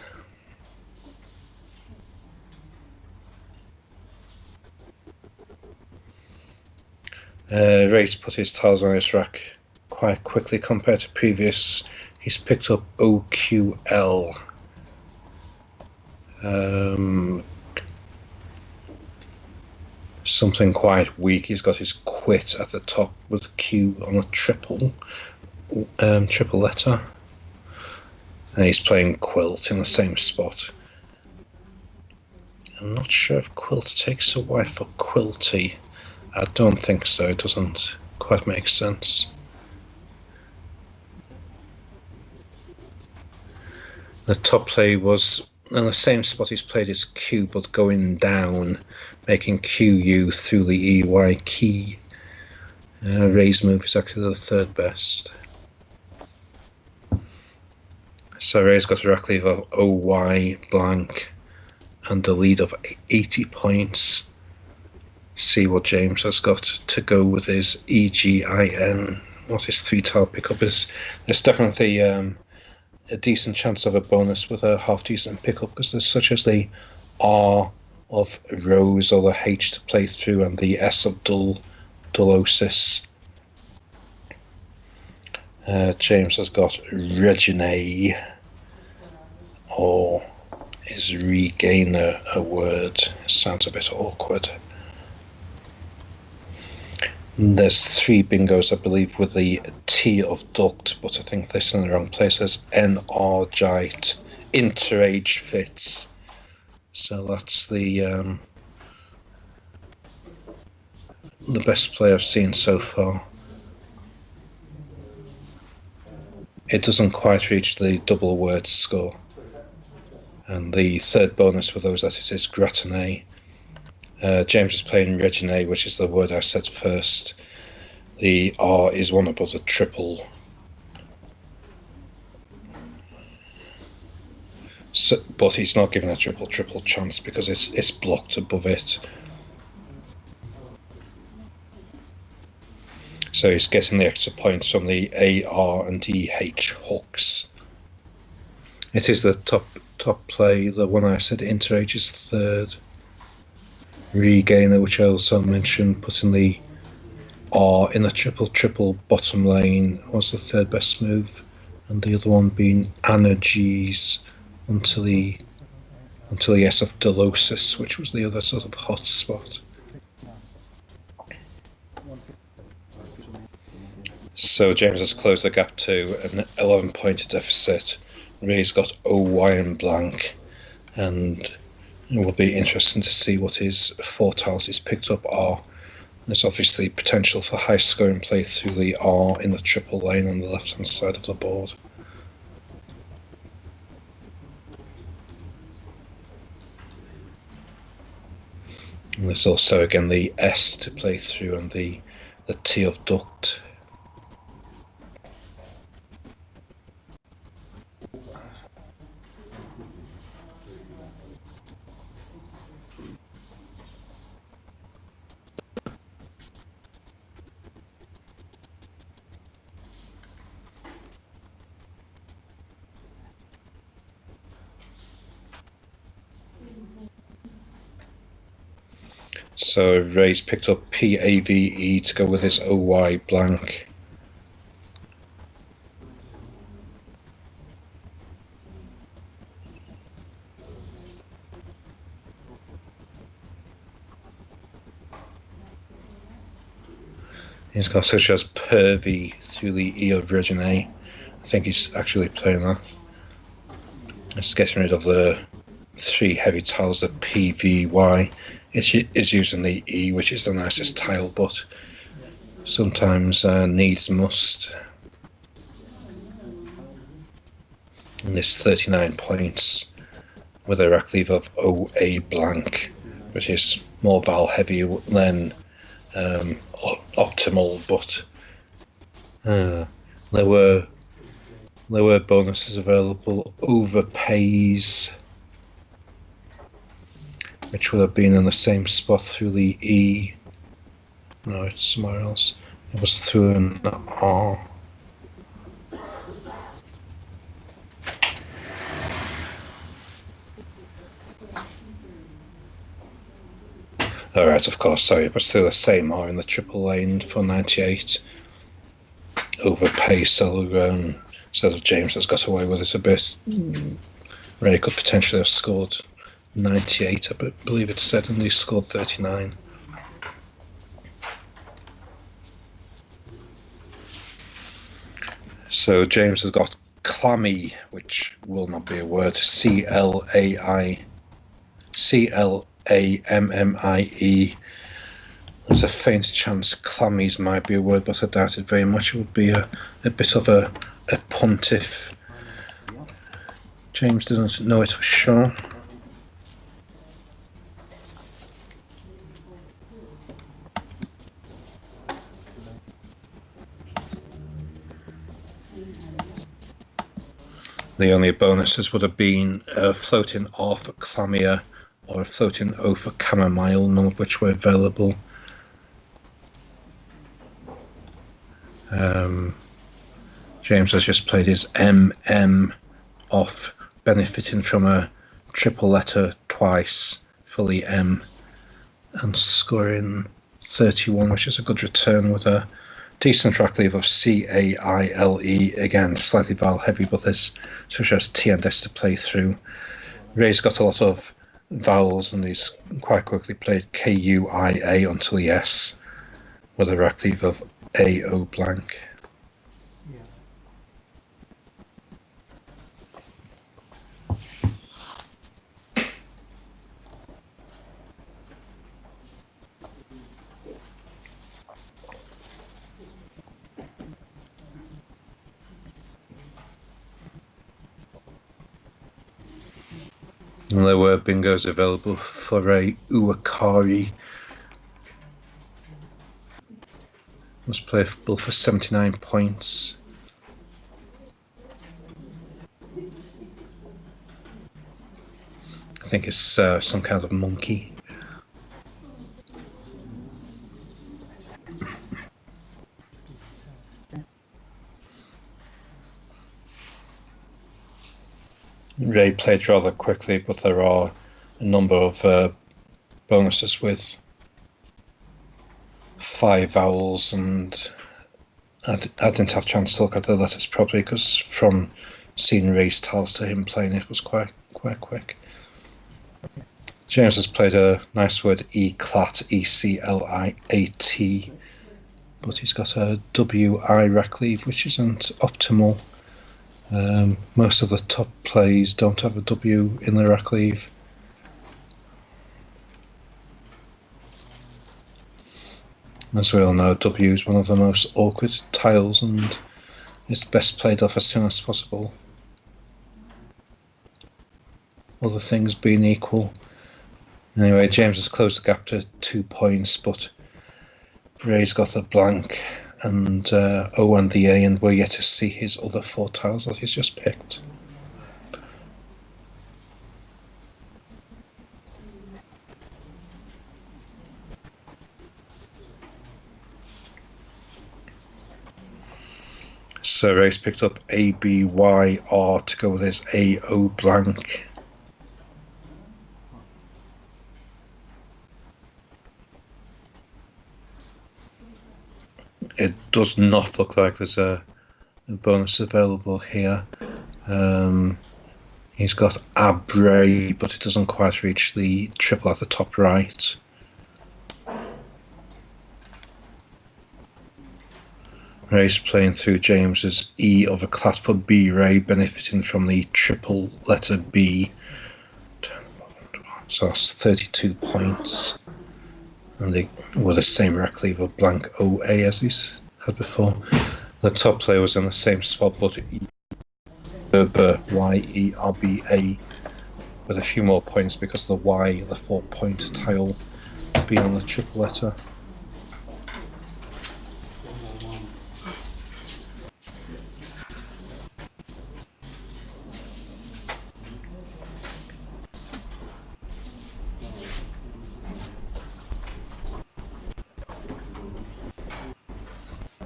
Ray's put his tiles on his rack quite quickly compared to previous. He's picked up OQL. Something quite weak. He's got his quit at the top with a Q on a triple letter. And he's playing Quilt in the same spot. I'm not sure if Quilt takes a Y for Quilty. I don't think so. It doesn't quite make sense. The top play was in the same spot he's played his Q, but going down, making QU through the EY key. Ray's move is actually the third best. So Ray's got a rack leave of OY blank and a lead of 80 points. See what James has got to go with his EGIN. What his 3-tile pickup is. There's definitely a decent chance of a bonus with a half decent pickup, because there's such as the R of Rose or the H to play through and the S of Dullosis. James has got Regine, or is Regainer a word? It sounds a bit awkward. There's 3 bingos, I believe, with the T of duct, but I think this in the wrong place. There's N-Argite, Interage Fits. So that's the best play I've seen so far. It doesn't quite reach the double word score. And the third bonus for those letters is Gratinate. James is playing Regine, which is the word I said first. The R is one above the triple. So, but he's not given a triple chance because it's blocked above it. So he's getting the extra points from the A, R and D, H hooks. It is the top play. The one I said Interage is third. Regainer, which I also mentioned, putting the R in the triple bottom lane, was the third best move, and the other one being Energies until the S of Dullosis, which was the other sort of hot spot. So James has closed the gap to an 11-point deficit. Ray's got OY and blank, and it will be interesting to see what his 4 tiles he's picked up are. There's obviously potential for high scoring play through the R in the triple lane on the left hand side of the board. And there's also again the S to play through and the T of duct. So Ray's picked up PAVE to go with his OY blank. He's got such as Pervy through the E of Regine. I think he's actually playing that. It's getting rid of the 3 heavy tiles, the PVY. It's using the E, which is the nicest tile, but sometimes needs must. And this 39 points with a rack leave of OA blank, which is more Val heavy than optimal, but there There were bonuses available. Overpays, which would have been in the same spot through the E. No, it's somewhere else. It was through an R. Alright, of course, sorry, it was through the same R in the triple lane for 98. Overpay Selgren. Instead of James has got away with it a bit. Ray could potentially have scored 98, I believe it said, and he scored 39. So James has got clammy, which will not be a word, C-L-A-M-M-I-E. There's a faint chance clammies might be a word, but I doubt it very much. It would be a bit of a pontiff. James doesn't know it for sure. The only bonuses would have been floating R for Clamia or floating O for Chamomile, none of which were available. James has just played his MM off, benefiting from a triple letter twice for the M and scoring 31, which is a good return with a decent rack leave of C-A-I-L-E. Again, slightly vowel heavy, but there's such as T and S to play through. Ray's got a lot of vowels and he's quite quickly played K-U-I-A until the S with a rack leave of A-O blank. And there were bingos available for a Uakari. Was playable for 79 points. I think it's some kind of monkey. Ray played rather quickly, but there are a number of bonuses with 5 vowels, and I didn't have a chance to look at the letters properly because from seeing Ray's tiles to him playing it was quite quick. James has played a nice word, E-clat, E-C-L-I-A-T, but he's got a W-I rack leave, which isn't optimal. Most of the top plays don't have a W in the rack leave. As we all know, W is one of the most awkward tiles and it's best played off as soon as possible. Other things being equal. Anyway, James has closed the gap to 2 points, but Ray's got a blank and O and the A, and we're yet to see his other 4 tiles that he's just picked. So Ray's picked up A, B, Y, R to go with his A, O blank. It does not look like there's a bonus available here. He's got Abre, but it doesn't quite reach the triple at the top right. Ray's playing through James's E of a clat for B Ray, benefiting from the triple letter B. So that's 32 points. And they were the same rack leave of blank OA as he's had before. The top player was in the same spot, but Y-E-R-B-A with a few more points because the Y, the 4-point tile, being on the triple letter.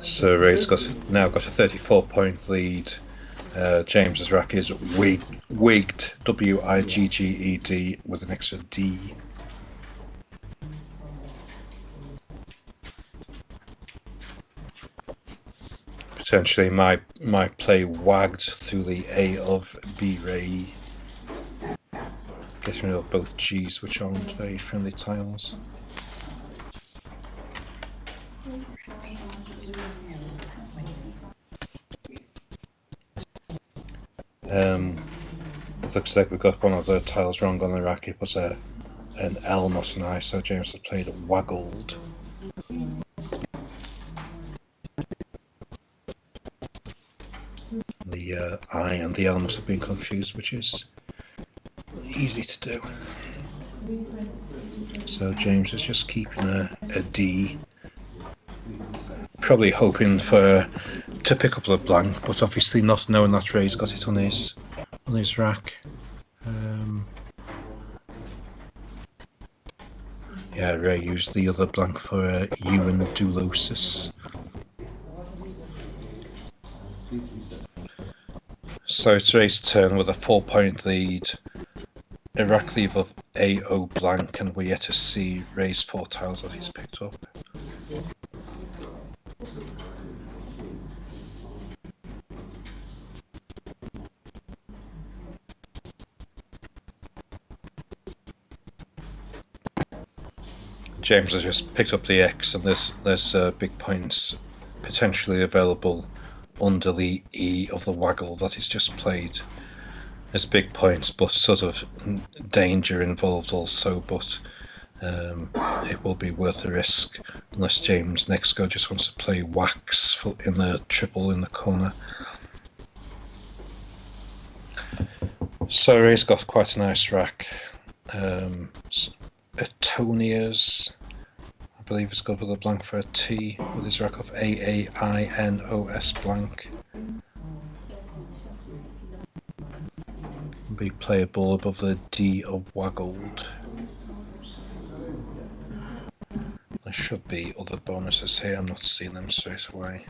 So Ray's now got a 34-point lead. James's rack is wigged, W-I-G-G-E-D, with an extra D. Potentially my play wagged through the A of B Ray, getting rid of both G's, which aren't very friendly tiles. It looks like we got one of the tiles wrong on the rack. It was an L, not an I, so James has played waggled. The I and the L must have been confused, which is easy to do. So James is just keeping a D, probably hoping to pick up a blank, but obviously not knowing that Ray's got it on his rack. Yeah, Ray used the other blank for U and Dulosis. So it's Ray's turn with a 4-point lead. A rack leave of AO blank, and we're yet to see Ray's 4 tiles that he's picked up. James has just picked up the X, and there's big points potentially available under the E of the waggle that he's just played. There's big points, but sort of danger involved also, but it will be worth the risk unless James next go just wants to play wax in the triple in the corner. So Ray's got quite a nice rack. Etonia's, I believe it's got with a blank for a T, with his rack of AAINOS blank. Be playable above the D of waggled. There should be other bonuses here, I'm not seeing them straight away.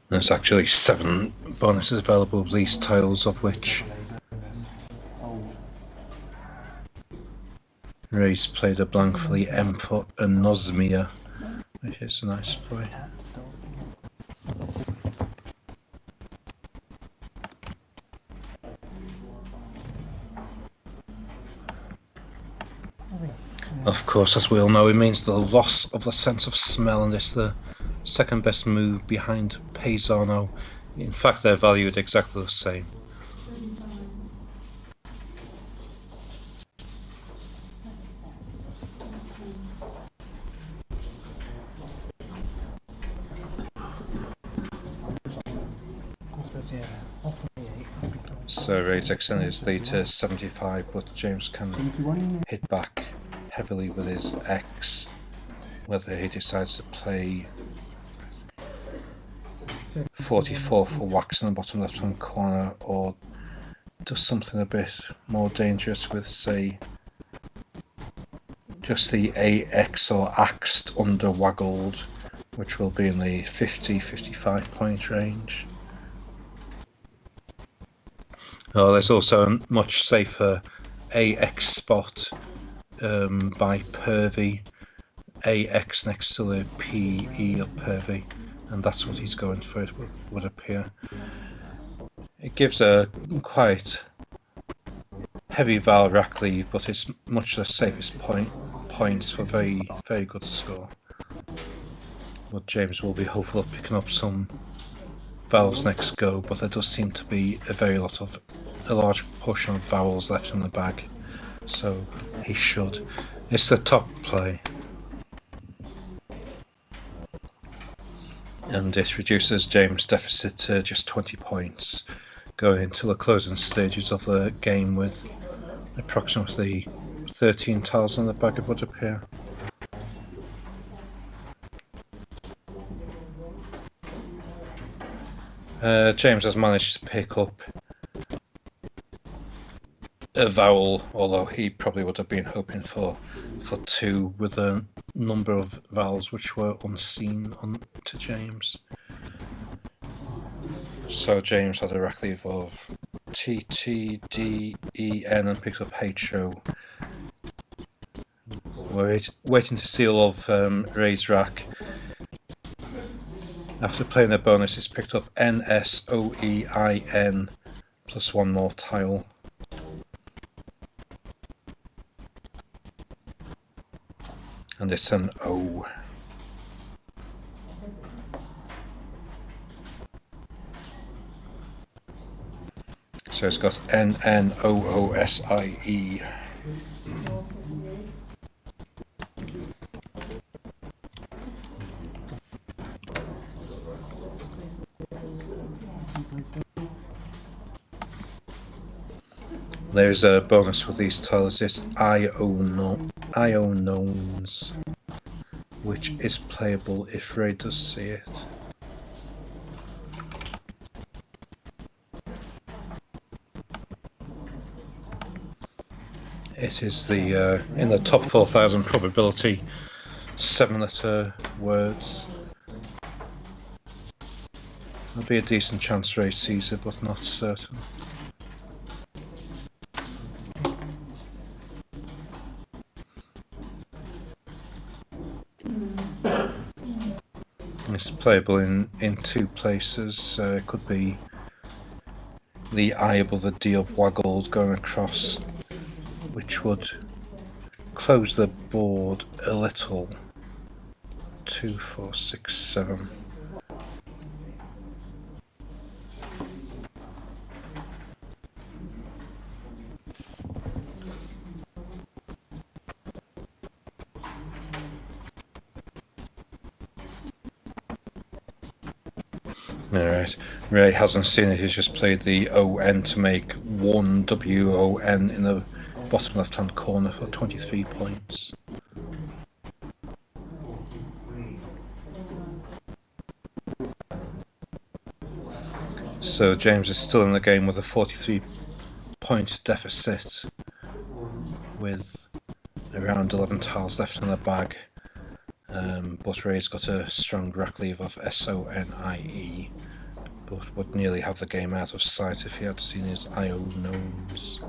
There's actually 7 bonuses available with these tiles, of which Ray's played a blank for the M for anosmia, which is a nice play. Of course, as we all know, it means the loss of the sense of smell, and it's the second best move behind Paisano. In fact, they're valued exactly the same. So Ray's extended his lead to 75, but James can hit back heavily with his X, whether he decides to play 44 for wax in the bottom left hand corner, or does something a bit more dangerous with, say, just the AX or axed under waggled, which will be in the 50-55 point range. Oh, there's also a much safer AX spot by Pervy, AX next to the PE of Pervy, and that's what he's going for, it would appear. It gives a quite heavy Val rack leave, but it's much the safest points for very, very good score. But James will be hopeful of picking up some vowels next go, but there does seem to be a large portion of vowels left in the bag, so he should. It's the top play, and it reduces James' deficit to just 20 points, going into the closing stages of the game with approximately 13 tiles in the bag, it would appear. James has managed to pick up a vowel, although he probably would have been hoping for 2 with a number of vowels which were unseen to James. So James had a rack leave of T, T, D, E, N and picked up H-O. We're waiting to see all of Ray's rack. After playing the bonus, he's picked up N, S, O, E, I, N plus 1 more tile. And it's an O. So it's got N, N, O, O, S, I, E. There's a bonus with these tiles, it's Ionones, which is playable if Ray does see it. It is the in the top 4,000 probability 7-letter words. There'll be a decent chance Ray sees it, but not certain. It's playable in 2 places. It could be the I above the D of Waggled going across, which would close the board a little. 2, 4, 6, 7. Alright, Ray hasn't seen it, he's just played the ON to make 1 WON in the bottom left hand corner for 23 points. So James is still in the game with a 43-point deficit, with around 11 tiles left in the bag. But Ray's got a strong rack leave of SONIE, but would nearly have the game out of sight if he had seen his Ionones.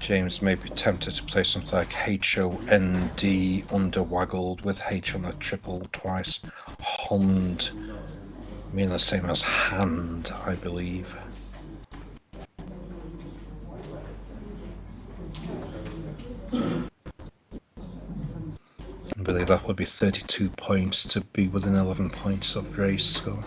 James may be tempted to play something like HOND under Waggled with H on the triple twice. Hond, meaning the same as hand, I believe. I believe that would be 32 points to be within 11 points of Ray's score.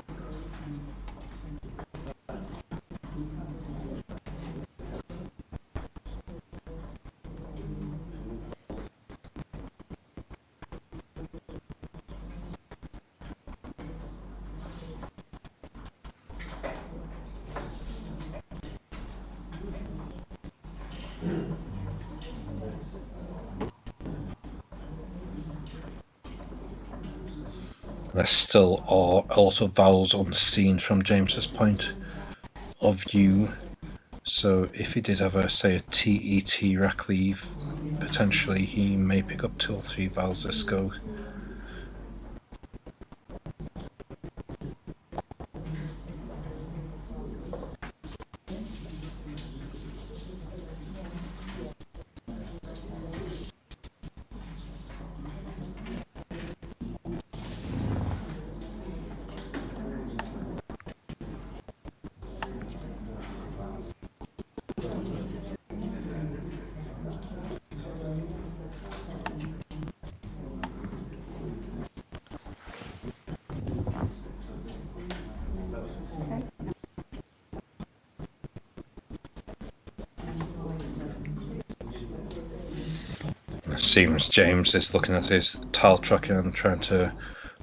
There still are a lot of vowels unseen from James's point of view, so if he did have a, say, a TET rack leave, potentially he may pick up 2 or 3 vowels this go. Seems James is looking at his tile tracker and trying to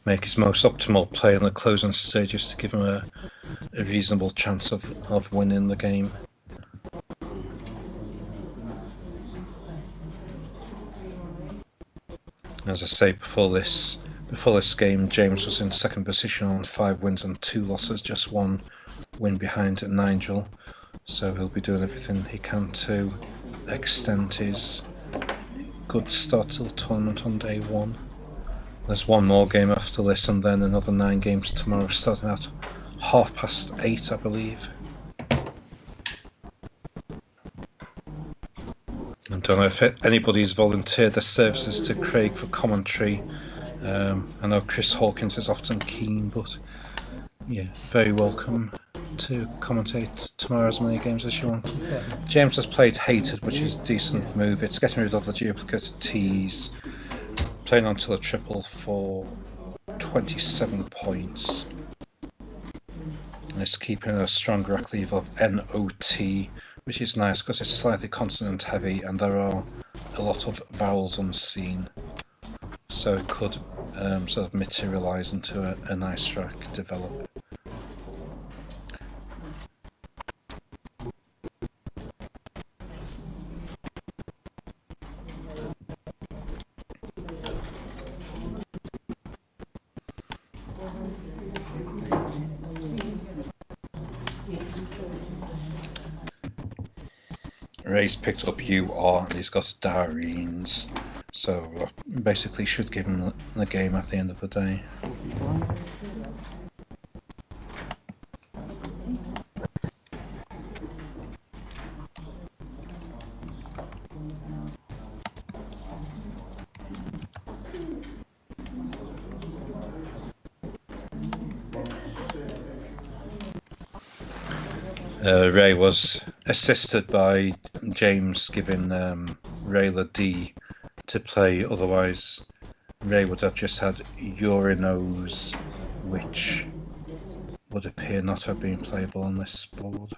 make his most optimal play in the closing stages to give him a reasonable chance of winning the game. As I say, before this game, James was in second position on 5 wins and 2 losses, just 1 win behind Nigel. So he'll be doing everything he can to extend his good start to the tournament on day 1. There's 1 more game after this, and then another 9 games tomorrow, starting at 8:30, I believe. I don't know if anybody's volunteered their services to Craig for commentary. I know Chris Hawkins is often keen, but yeah, very welcome to commentate tomorrow as many games as you want. James has played Hated, which is a decent move. It's getting rid of the duplicate T's, playing onto the triple for 27 points. And it's keeping a strong rack lever of NOT, which is nice because it's slightly consonant heavy and there are a lot of vowels unseen. So it could sort of materialise into a nice rack, develop. Ray's picked up UR and he's got Darines, so basically should give him the game at the end of the day. Ray was assisted by James giving Ray the D to play, otherwise Ray would have just had Urinos, which would appear not to have been playable on this board.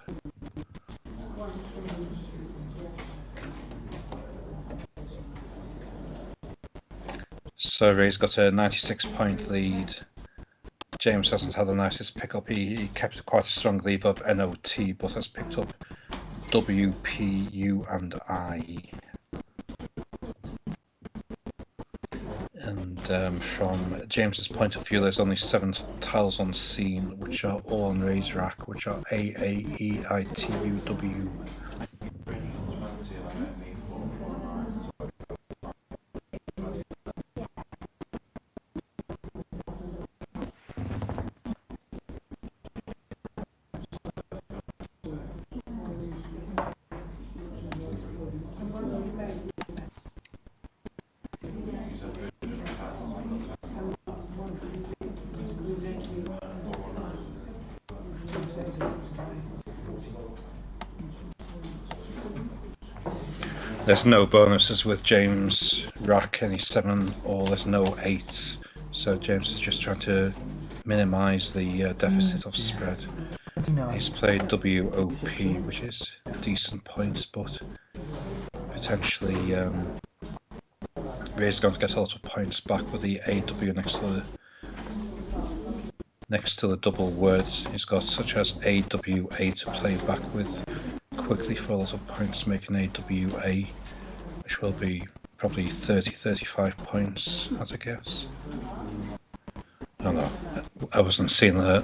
So Ray's got a 96-point lead. James hasn't had the nicest pickup. He kept quite a strong lead of NOT, but has picked up W, P, U and I. And from James's point of view, there's only 7 tiles on scene, which are all on Ray's rack, which are A, A, E, I, T, U, W. There's no bonuses with James' rack, any 7 or there's no 8s, so James is just trying to minimise the deficit of spread. He's played WOP, which is decent points, but potentially Ray's going to get a lot of points back with the AW next to the double words he's got, such as AWA to play back with quickly for a lot of points, making AWA, which will be probably 30-35 points, as I guess. I don't know, I wasn't seeing that.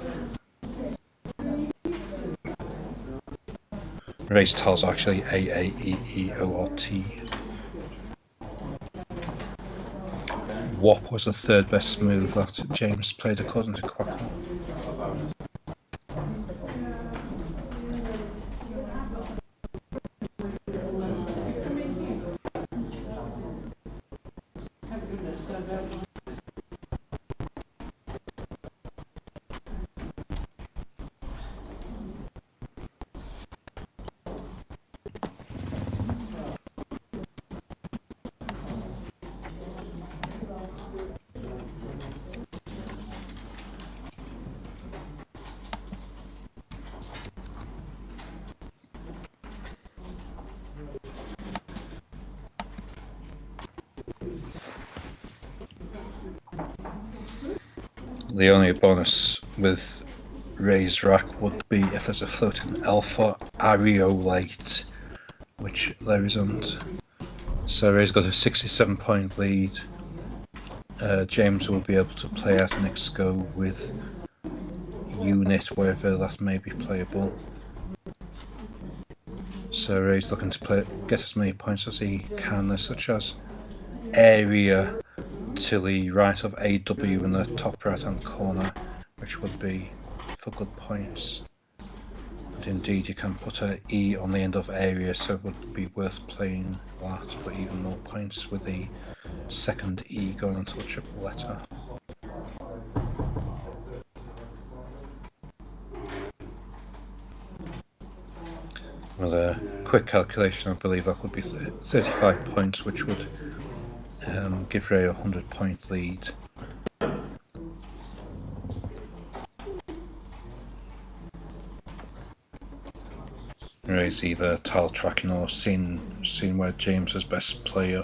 Ray's tiles are actually AAEEORT. WOP was the 3rd best move that James played according to Quackle. The only bonus with raised rack would be if there's a floating alpha areolite, which there isn't. So Ray's got a 67-point lead. James will be able to play out next go with unit wherever that may be playable. So Ray's looking to get as many points as he can, such as area to the right of AW in the top right hand corner, which would be for good points. And indeed you can put an E on the end of area, so it would be worth playing that for even more points, with the second E going onto a triple letter. With a quick calculation, I believe that would be 35 points, which would give Ray a 100-point lead. Ray's either tile tracking or seeing where James's best play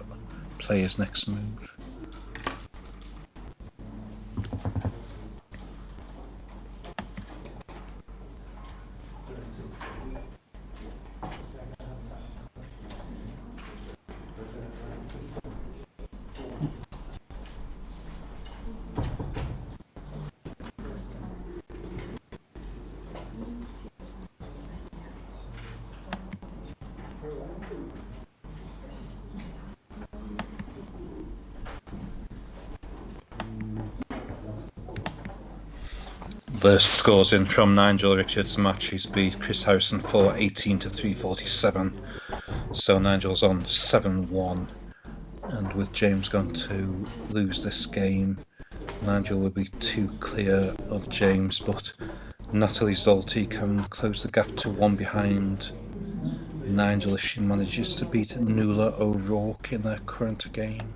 his next move. The scores in from Nigel Richards' match. He's beat Chris Harrison for 18 to 347. So Nigel's on 7-1, and with James going to lose this game, Nigel will be 2 clear of James, but Natalie Zolty can close the gap to 1 behind Nigel if she manages to beat Nuala O'Rourke in their current game.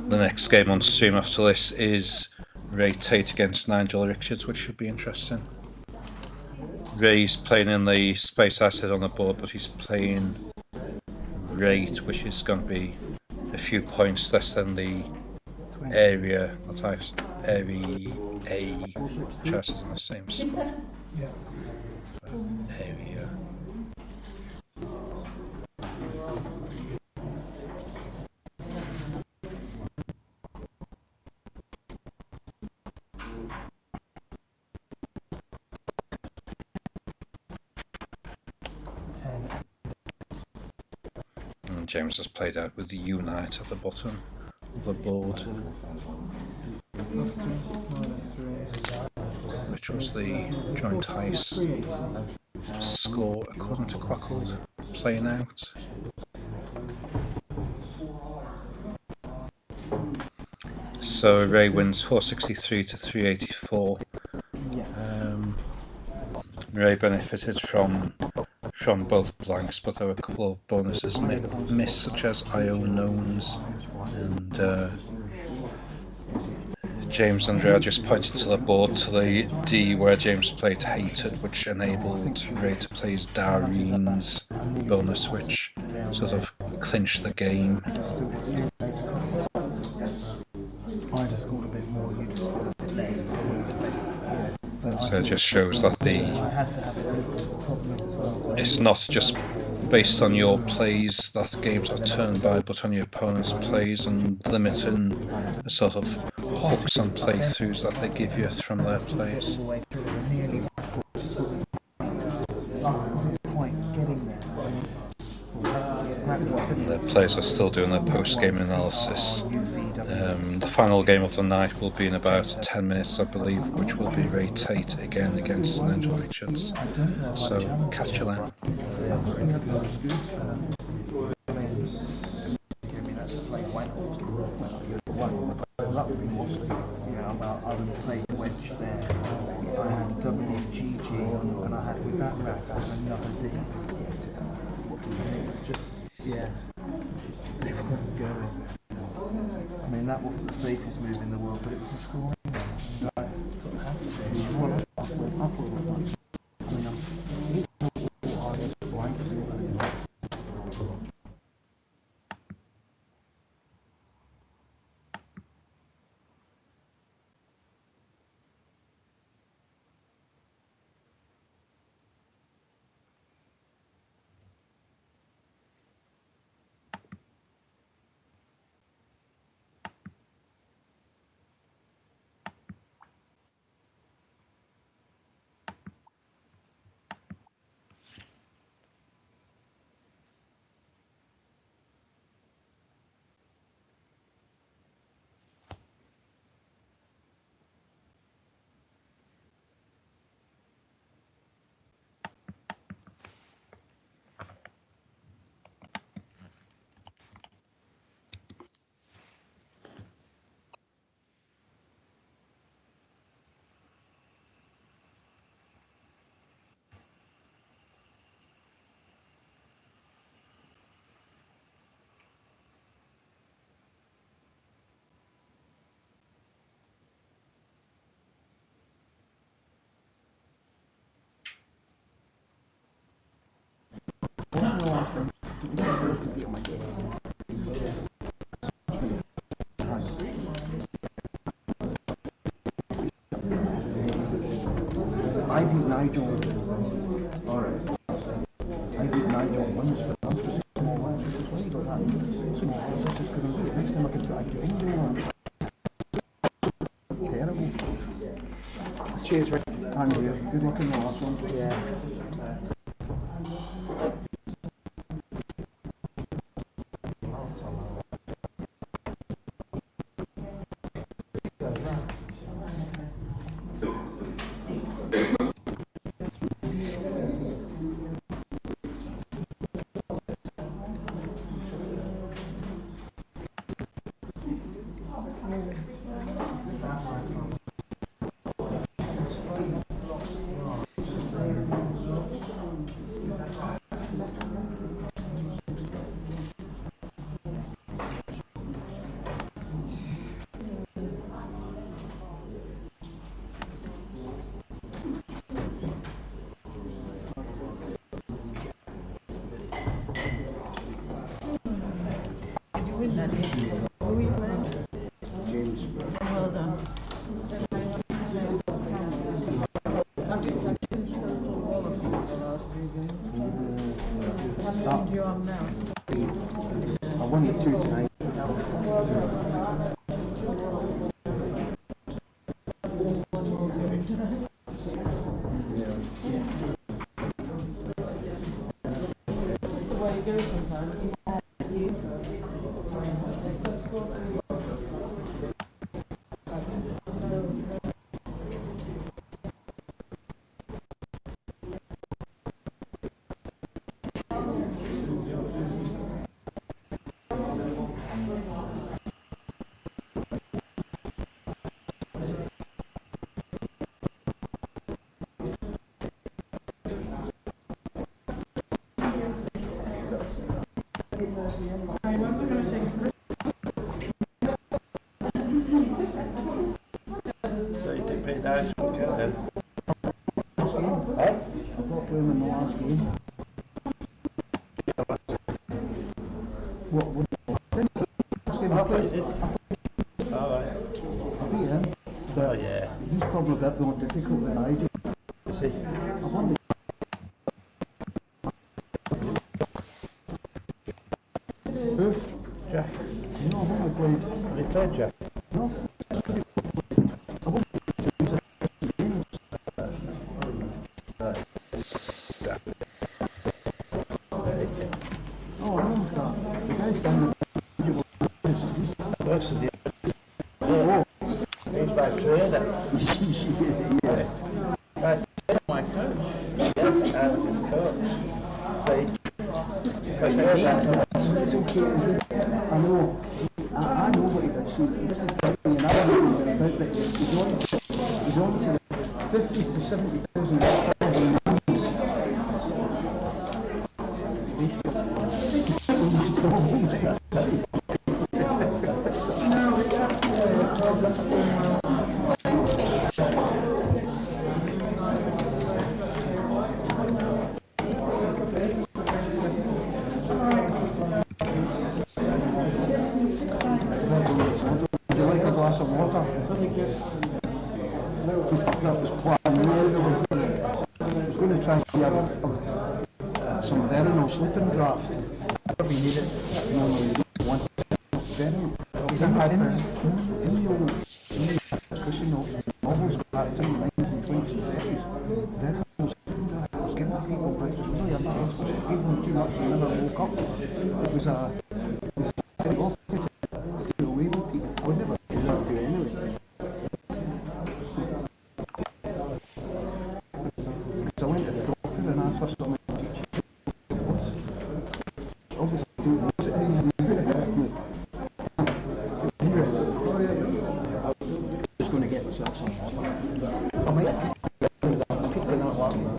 The next game on stream after this is Ray Tate against Nigel Richards, which should be interesting. Ray's playing in the space I said on the board, but he's playing rate, which is going to be a few points less than the area that area A, which I said in the same spot. Area. James has played out with the Unite at the bottom of the board, which was the joint ice score according to Quackled playing out. So Ray wins 463 to 384. Ray benefited from both blanks, but there were a couple of bonuses missed, such as Ionones, and James and Ray are just pointing to the board to the D where James played Hated, which enabled Ray to play his Dareen's bonus, which sort of clinched the game. I just scored a bit more, you just scored a bit less. So it just shows that it's not just based on your plays that games are turned by, but on your opponent's plays, and limiting the sort of hooks and playthroughs that they give you from their plays. The players are still doing their post-game analysis. The final game of the night will be in about 10 minutes, I believe, which will be Ray Tate again against Nigel Richards. So catch you then. I would play the wedge there. I had WGG, and I had with that rack I had another D. And it was just, yeah, they weren't going. I mean, that was wasn't the safest move in the world, but it was a scoring one. And I sort of had to say, well, I went up with that. I mean, I was blank as it. I beat Nigel. Alright. I beat Nigel once, but that was a small one. She says, why you got that small one? I just couldn't do it. Next time I could put a game on. Terrible. Cheers, Rick. And you. Good luck in the last one. Yeah. James. Well done. How many do you have now? I won the 2 tonight. The way it goes sometimes. So you did pay down to kill him. Last game? I got to play him in the last game. What? Last game I played? Alright. I beat him. But Oh yeah. he's probably a bit more difficult than I do. See? I won the Who? Jack. No, I've only played. Have you played Jack? No. Oh, I know that. The guy's down the Most of the Oh, he's my trainer. yeah. My coach. Yeah, I was his coach. See? Because It's okay. I know. I know what he did. See, he was telling me, and I know what he did, but he's on to the 50 to 70,000 This was the problem. water. That was quite near. I was going to try and get some Veronal sleeping draft. Probably need it. No, you don't want Veronal. Is that bad for In the old, because you know, novels back in the 1920s and 30s, Veronal sleeping draft was giving people breakfast really unfaithful. Gave them too much and never woke up. It was a very awful to do away with people. I would never do that to you anyway. Because I went to the doctor and asked for something. Obviously, don't know what it is. Just going to get myself some water. I might keep doing that one.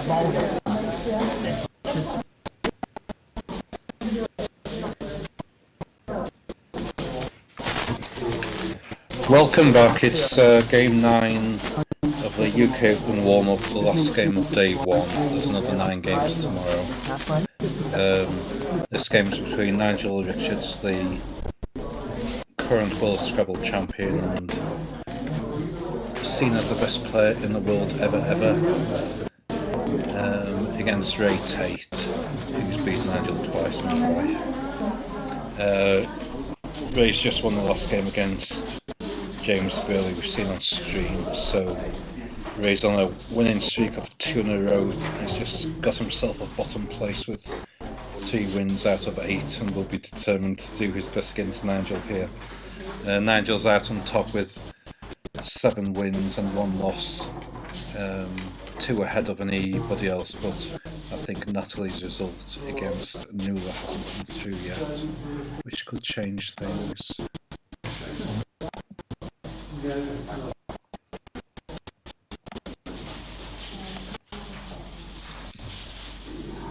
small game. Welcome back. It's game 9 of the UK Open warm-up, the last game of day 1. There's another 9 games tomorrow. This game is between Nigel Richards, the current World Scrabble champion and seen as the best player in the world ever, against Ray Tate, who's beaten Nigel twice in his life. Ray's just won the last game against James Burley, we've seen on stream, so Ray's on a winning streak of 2 in a row. He's just got himself a bottom place with 3 wins out of 8 and will be determined to do his best against Nigel here. Nigel's out on top with 7 wins and 1 loss, 2 ahead of anybody else, but I think Natalie's result against Nuala hasn't come through yet, which could change things.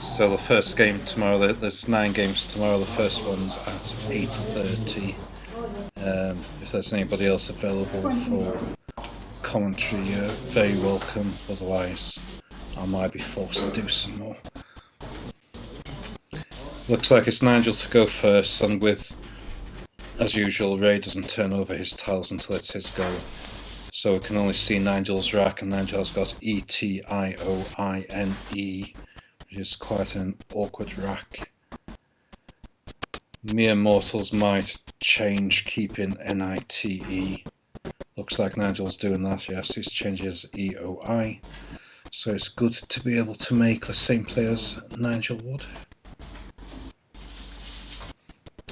So the first game tomorrow, there's 9 games tomorrow, the first one's at 8:30. If there's anybody else available for commentary, you're very welcome, otherwise I might be forced to do some more. Looks like it's Nigel to go first, and with, as usual, Ray doesn't turn over his tiles until it's his go. So we can only see Nigel's rack, and Nigel has got E-T-I-O-I-N-E, which is quite an awkward rack. Mere mortals might change, keeping N-I-T-E. Looks like Nigel's doing that, yes, he's changed his E-O-I. So it's good to be able to make the same play as Nigel would.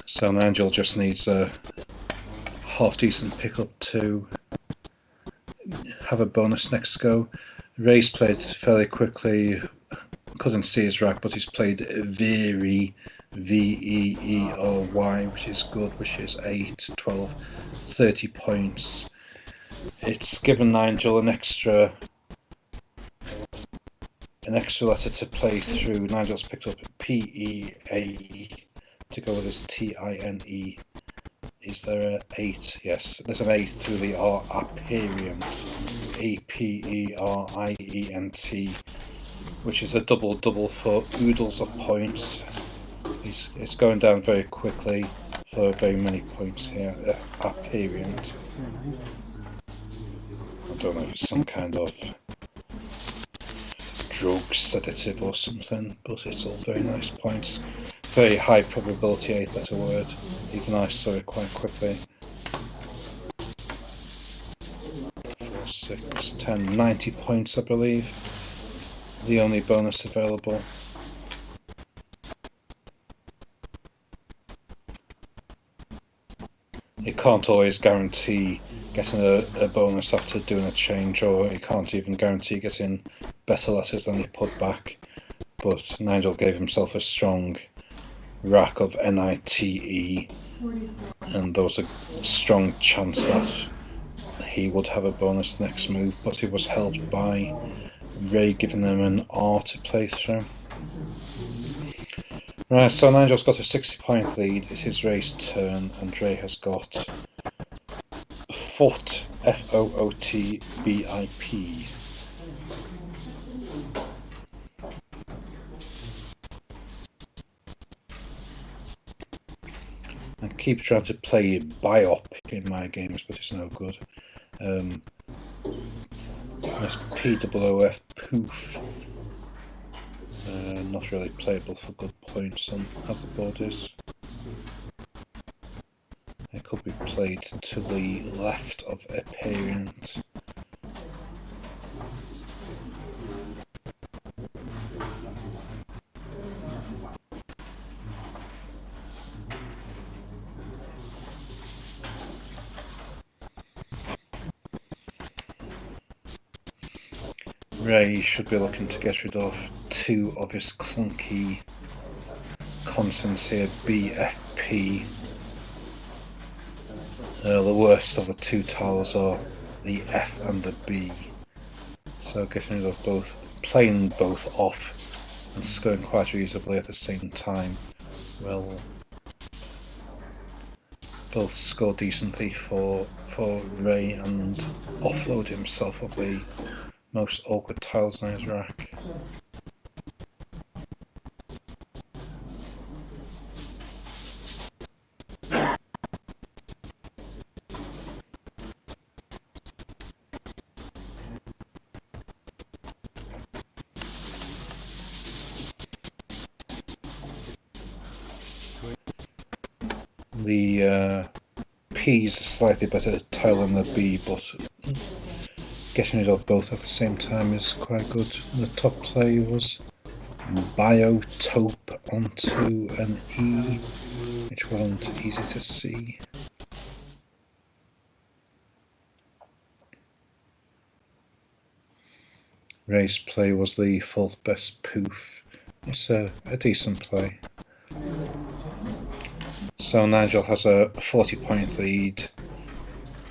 So Nigel just needs a half-decent pickup to have a bonus next go. Ray's played fairly quickly, couldn't see his rack, but he's played Veery, V-E-E-R-Y, which is good, which is 8, 12, 30 points. It's given Nigel an extra letter to play through. Nigel's picked up P-E-A-E to go with his T-I-N-E. Is there an 8? Yes, there's an 8 through the R, Aperient, A-P-E-R-I-E-N-T, which is a double for oodles of points. It's going down very quickly for very many points here. Aperient. I don't know if it's some kind of drug sedative or something, but it's all very nice points. Very high probability 8-letter word, even I saw it quite quickly. 4, 6, 10, 90 points I believe, the only bonus available. You can't always guarantee getting a bonus after doing a change, or you can't even guarantee getting better letters than you put back, but Nigel gave himself a strong rack of N-I-T-E, and there was a strong chance that he would have a bonus next move, but he was helped by Ray giving him an R to play through. Right, so Nigel's got a 60-point lead. It is Ray's turn, and Ray has got Foot, F-O-O-T-B-I-P. I keep trying to play Biop in my games, but it's no good. That's P-O-O-F, Poof. Not really playable for good points on as the board is. It could be played to the left of Aperient. Ray should be looking to get rid of 2 of his clunky consonants here, B, F, P. The worst of the 2 tiles are the F and the B. So getting rid of both playing both off and scoring quite reasonably at the same time will both score decently for Ray and offload himself of the most awkward tiles on his rack. The P is a slightly better tile than the B, but getting rid of both at the same time is quite good. The top play was Biotope onto an E, which wasn't easy to see. Ray's play was the fourth best poof. It's a decent play. So Nigel has a 40-point lead.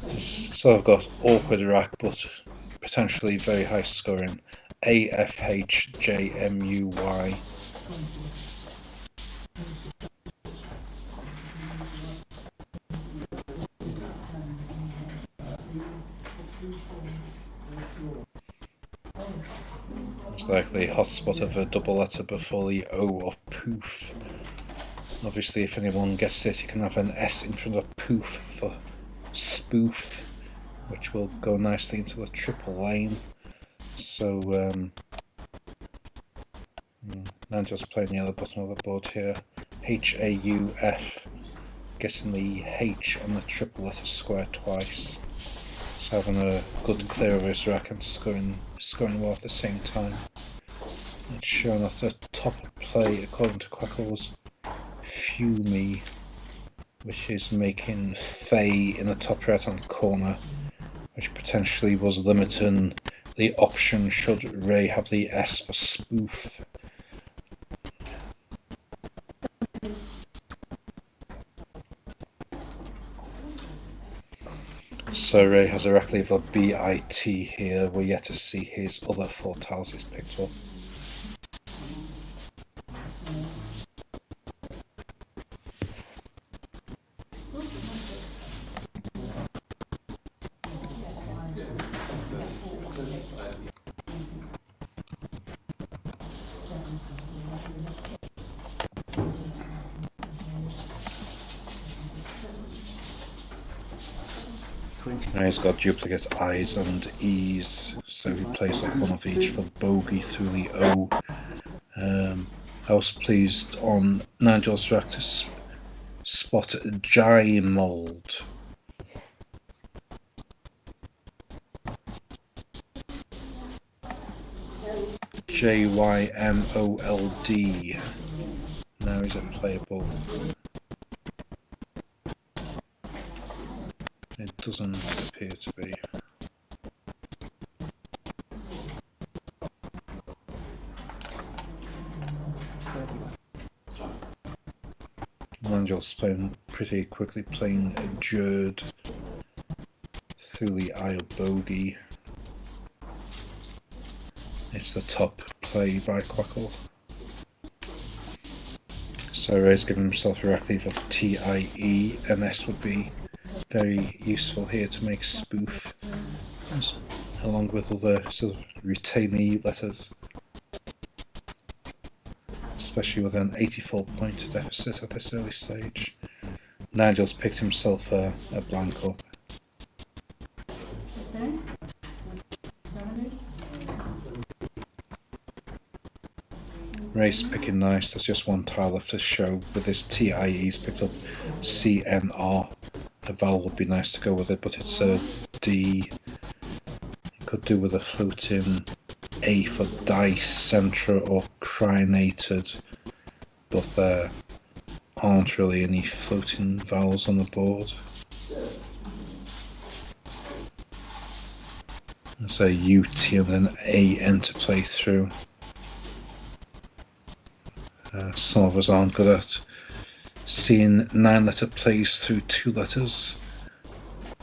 He's sort of got awkward rack, but potentially very high scoring. AFHJMUY. It's like the hotspot of a double letter before the O of poof. Obviously, if anyone gets it, you can have an S in front of poof for spoof, which will go nicely into the triple lane. So, Nigel's playing the other bottom of the board here. HAUF, getting the H and the triple letter square twice. So having a good clear of his rack and scoring well at the same time. It's shown off the top play, according to Quackle, was Fumi, which is making Faye in the top right hand corner, which potentially was limiting the option should Ray have the S for spoof. So Ray has a rack leave of BIT here. We're yet to see his other 4 tiles he's picked up. Now he's got duplicate I's and E's, so he plays like one of each for bogey through the O. I was pleased on Nigel's rack to spot Jymold. JYMOLD. Now he's a playable. It doesn't appear to be. Nigel's playing pretty quickly, playing a Jerd through the I bogey. It's the top play by Quackle. So Ray's given himself a rack leave of TIE, and S would be very useful here to make spoof, along with other sort of retainee letters, especially with an 84-point deficit at this early stage. Nigel's picked himself a blanco. Ray's picking nice. There's just one tile left to show. With his TIE, he's picked up CNR. A vowel would be nice to go with it, but it's a D. You could do with a floating A for dicentra or crinated, but there aren't really any floating vowels on the board. There's a UT and an AN to play through. Some of us aren't good at seeing 9-letter plays through 2 letters.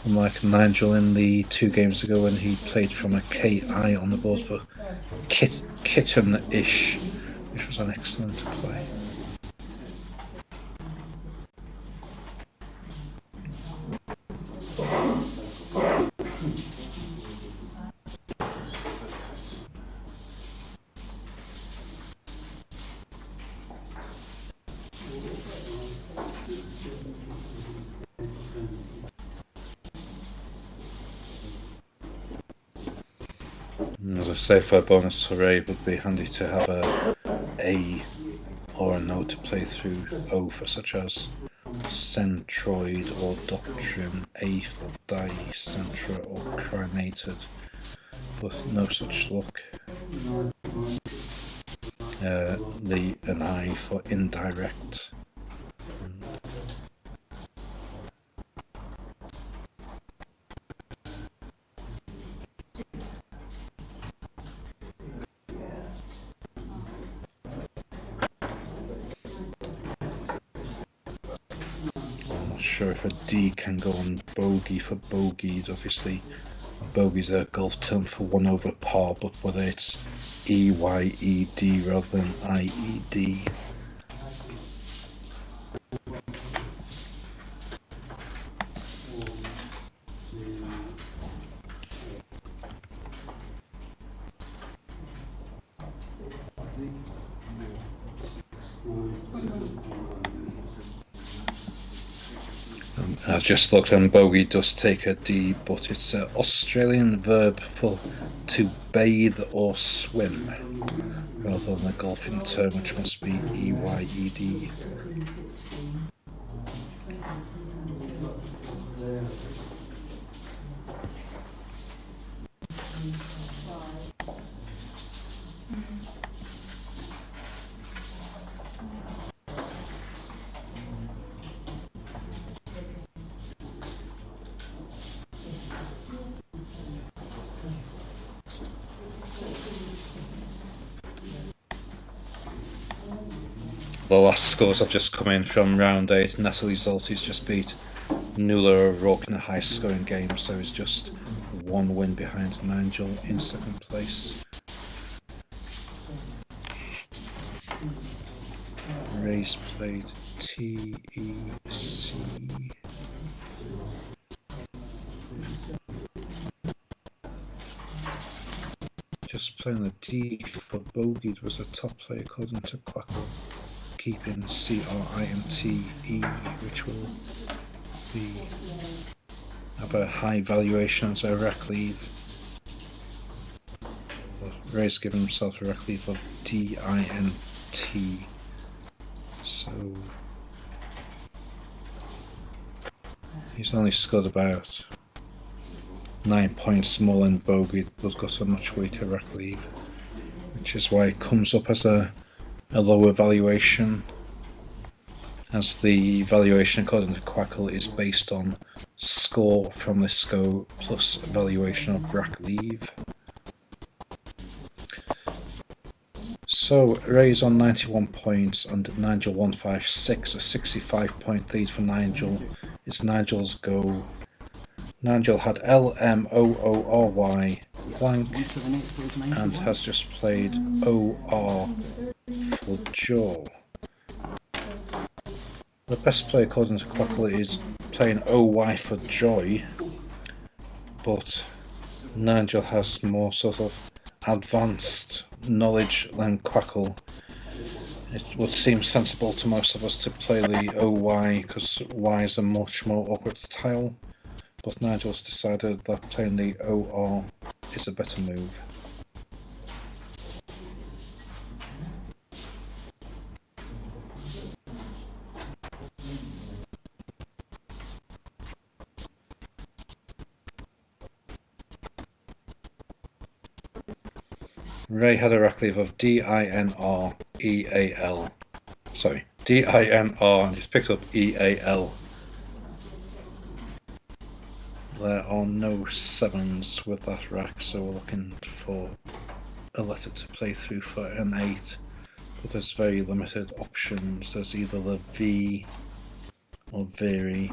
Unlike Nigel in the 2 games ago when he played from a KI on the board for Kitten-ish, which was an excellent play. As I say, for a bonus for Ray, it would be handy to have a A or a no to play through O for, such as Centroid or Doctrine, A for Die, Centra or Cremated, but no such luck. An I for Indirect. Sure if a D can go on bogey for bogeyed. Obviously bogey's a golf term for 1 over par, but whether it's EYED rather than IED. I just looked, and bogey does take a D, but it's an Australian verb for to bathe or swim, rather than a golfing term which must be EYED. The last scores have just come in from round 8. Natalie Zolty's just beat Nuala O'Rourke in a high scoring game, so it's just 1 win behind Nigel in 2nd place. Ray's played TEC. Just playing the D for bogeyed was the top play according to Quackle, keeping CRINTE, which will have a high valuation as a rec leave. Ray's given himself a rec leave of DINT, so he's only scored about 9 points more than bogeyed, but got a much weaker rec leave, which is why it comes up as a lower valuation, as the valuation according to Quackle is based on score from this go plus valuation of rec leave. So Ray's on 91 points and Nigel 156, a 65 point lead for Nigel. It's Nigel's go. Nigel had LMOORY blank and has just played OR for jaw. The best play according to Quackle is playing OY for joy, but Nigel has more sort of advanced knowledge than Quackle. It would seem sensible to most of us to play the OY because Y is a much more awkward tile, but Nigel's decided that playing the OR is a better move. Ray had a rec leave of DINREAL. Sorry, DINR, and he's picked up EAL. There are no 7s with that rack, so we're looking for a letter to play through for an 8, but there's very limited options. There's either the V or Very,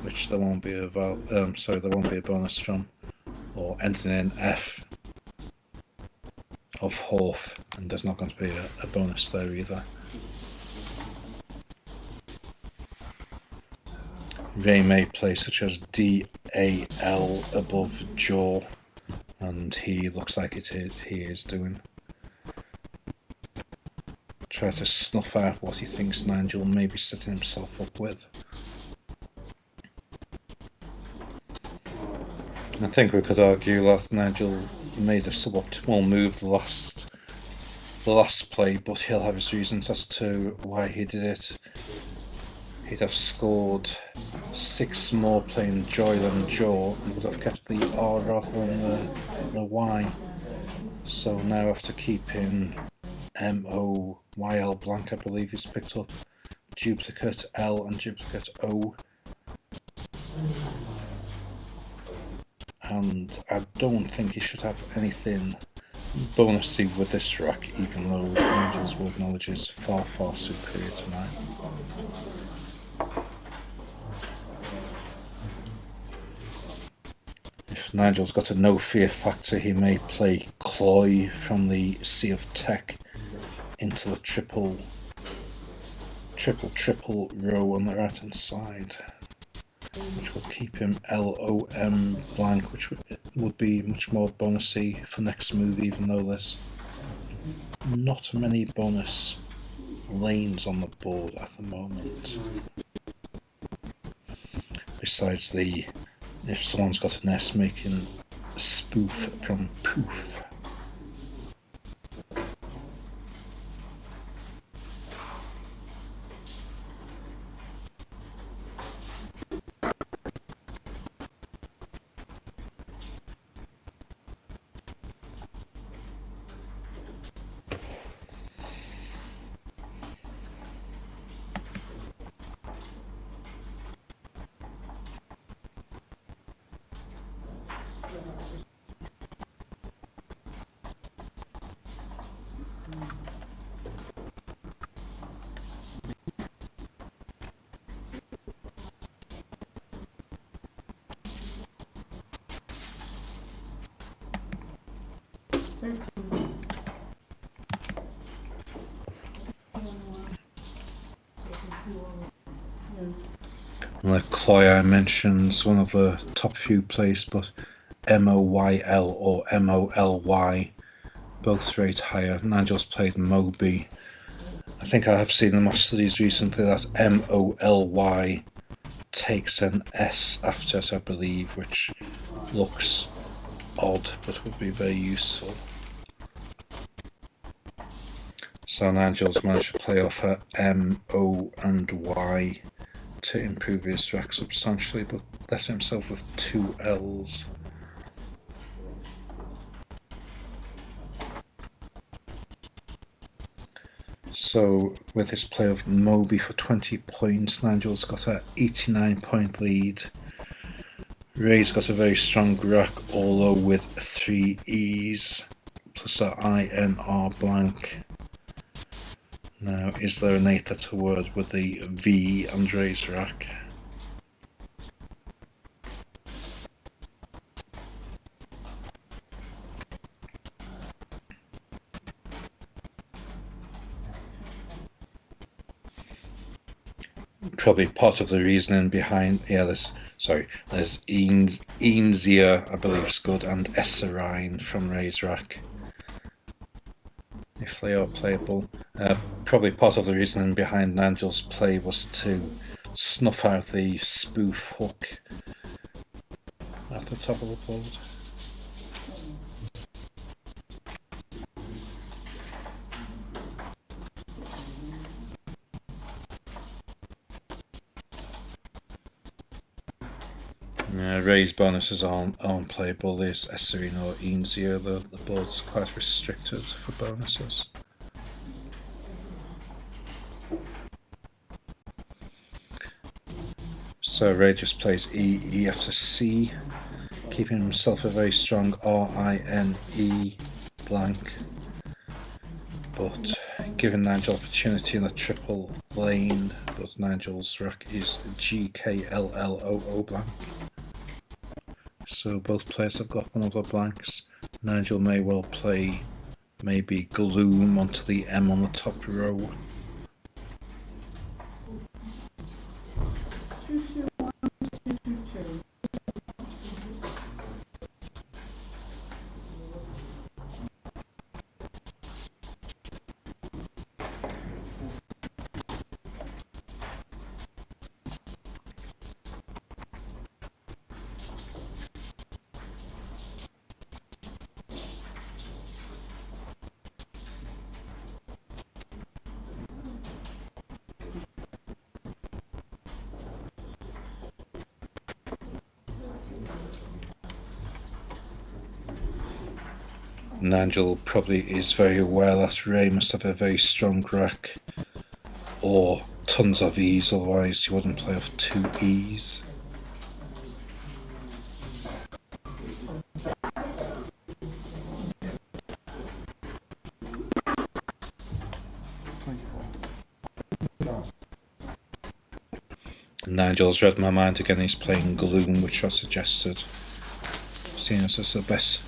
which there won't be a there won't be a bonus from, or ending in F of Horf, and there's not going to be a bonus there either. Ray may play such as D-A-L above jaw, and he looks like he is doing. Try to snuff out what he thinks Nigel may be setting himself up with. I think we could argue that Nigel made a suboptimal move the last play, but he'll have his reasons as to why he did it. He'd have scored 6 more playing Joy than Jaw, and would have kept the R rather than the Y. So now after keeping MOYL blank, I believe he's picked up duplicate L and duplicate O. And I don't think he should have anything bonusy with this rack, even though Nigel's word knowledge is far, far superior tonight. If Nigel's got a no fear factor, he may play Cloy from the Sea of Tech into the triple row on the right hand side, which will keep him LOM blank, which would be much more bonusy for next move, even though there's not many bonus lanes on the board at the moment. Besides if someone's got an S, making a spoof from Poof. Like Cloy, I mentioned, one of the top few plays, but MOYL or MOLY both rate higher. Nigel's played Moby. I think I have seen in my studies recently that MOLY takes an S after it, I believe, which looks odd but would be very useful. So Nigel's managed to play off her M, O and Y to improve his rack substantially, but left himself with 2 L's. So with his play of Moby for 20 points, Nigel's got an 89-point lead. Ray's got a very strong rack, although with 3 E's plus a INR blank. Now, is there an 8-letter word with the V and Ray's rack? Probably part of the reasoning behind, there's Enzia, I believe is good, and Esserine from Ray's rack, if they are playable. Probably part of the reasoning behind Nigel's play was to snuff out the spoof hook at the top of the board. Ray's bonuses aren't playable. There's Esserine or Enzia. The board's quite restricted for bonuses. So Ray just plays E after C, keeping himself a very strong RINE blank. But giving Nigel opportunity in the triple lane, but Nigel's rack is GKLLOO blank. So both players have got one of the blanks. Nigel may well play maybe Gloom onto the M on the top row. Nigel probably is very aware that Ray must have a very strong rack or tons of E's, otherwise he wouldn't play off 2 E's. Nigel's read my mind again, he's playing Gloom, which I suggested, seeing as it's the best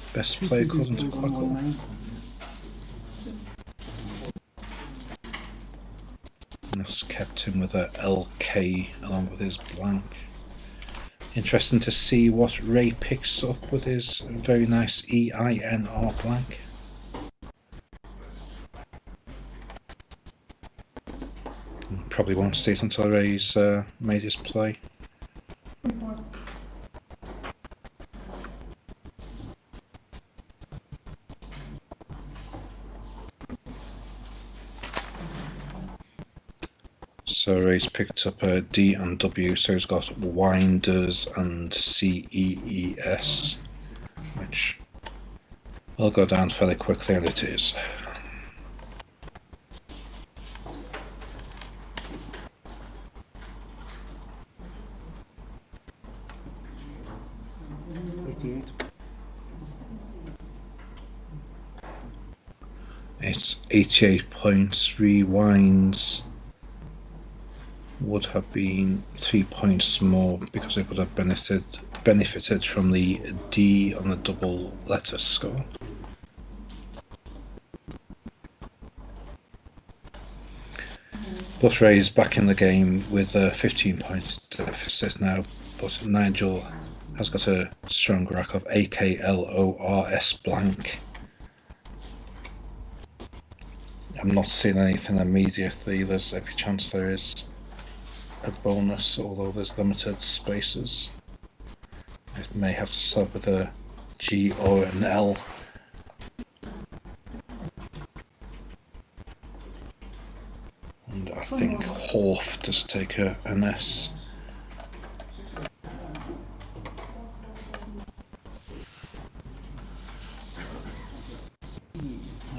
play according to Quackle. And that's kept him with a LK along with his blank. Interesting to see what Ray picks up with his very nice EINR blank. Probably won't see it until Ray's made his play. So Ray's picked up a D and W, so he's got Winders and CEES, which will go down fairly quickly, and it is. It's 88 points. Rewinds would have been 3 points more because it would have benefited from the D on the double letter score. But Ray is back in the game with a 15 point deficit now, but Nigel has got a strong rack of AKLORS blank. I'm not seeing anything immediately. There's every chance there is a bonus, although there's limited spaces. It may have to start with a G or an L. And I think Horf does take an S.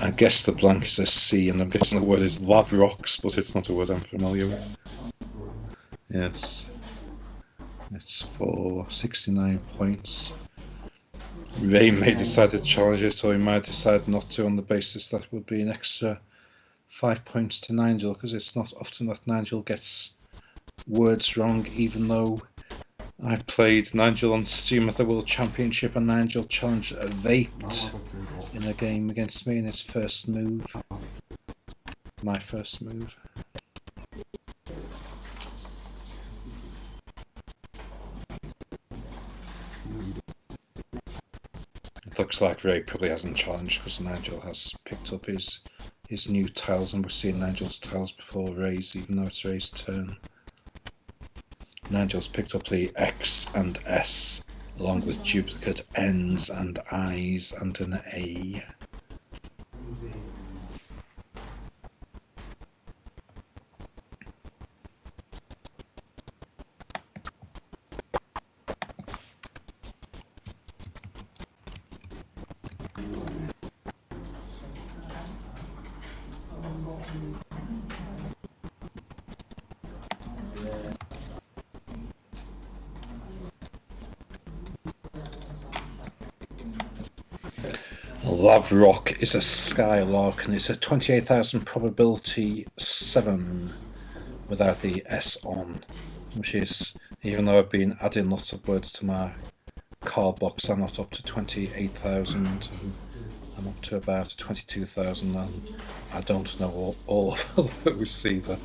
I guess the blank is a C, and I'm guessing the word is Lavrox, but it's not a word I'm familiar with. Yes, it's for 69 points. Ray may decide to challenge it, or he might decide not to, on the basis that would be an extra 5 points to Nigel, because it's not often that Nigel gets words wrong, even though I played Nigel on Steam at the World Championship and Nigel challenged a Vate in a game against me in his first move. My first move. It looks like Ray probably hasn't challenged because Nigel has picked up his new tiles, and we're seeing Nigel's tiles before Ray's, even though it's Ray's turn. Nigel's picked up the X and S, along with duplicate N's and I's and an A. Lavrock is a Skylark and it's a 28,000 probability 7 without the S on, which is, even though I've been adding lots of words to my card box, I'm not up to 28,000. I'm up to about 22,000 and I don't know all of those either.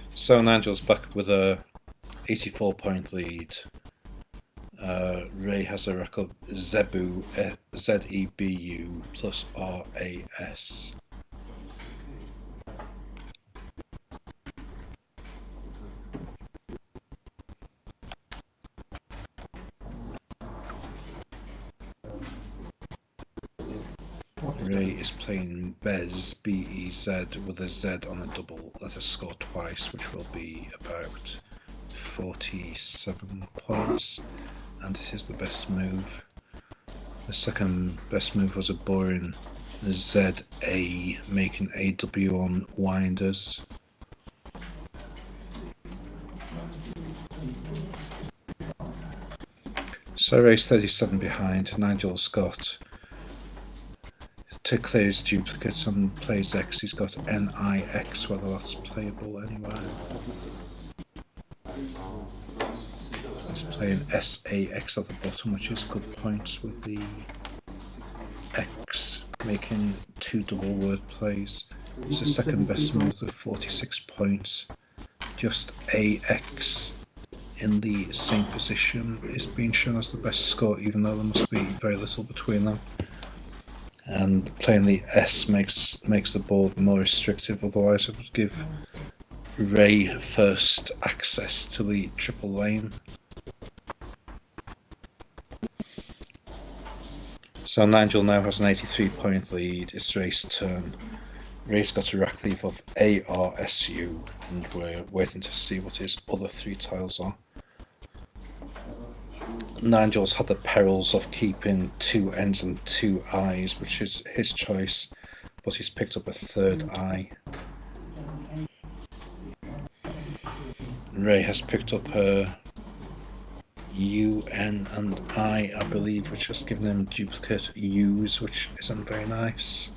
So Nigel's back with a 84-point lead. Ray has a record Zebu, Z-E-B-U plus R-A-S. Ray is playing Bez, B-E-Z, with a Z on a double letter score twice, which will be about 47 points, and it is the best move. The second best move was a boring Z-A, making A-W on winders. So Ray's 37 behind. Nigel's got to clear his duplicates and plays X. He's got NIX, whether that's playable anywhere. He's playing SAX at the bottom, which is good points with the X, making 2 double word plays. It's the second best move with 46 points. Just AX in the same position is being shown as the best score, even though there must be very little between them. And playing the S makes the board more restrictive, otherwise it would give Ray first access to the triple lane. So Nigel now has an 83-point lead. It's Ray's turn. Ray's got a rack leave of ARSU, and we're waiting to see what his other 3 tiles are. Nigel's had the perils of keeping 2 N's and 2 I's, which is his choice, but he's picked up a 3rd I. Ray has picked up her U, N and I believe, which has given him duplicate U's, which isn't very nice.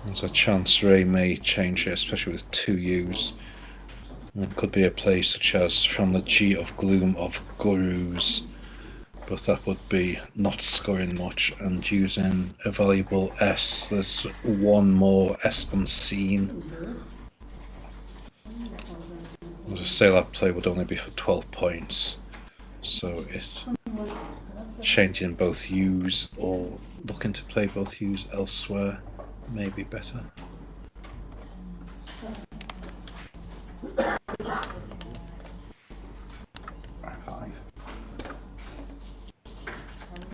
There's a chance Ray may change it, especially with 2 U's. It could be a play such as From the G of Gloom of Gurus, but that would be not scoring much and using a valuable S. There's 1 more S unseen. I'll just say that play would only be for 12 points, so it changing both U's or looking to play both U's elsewhere may be better.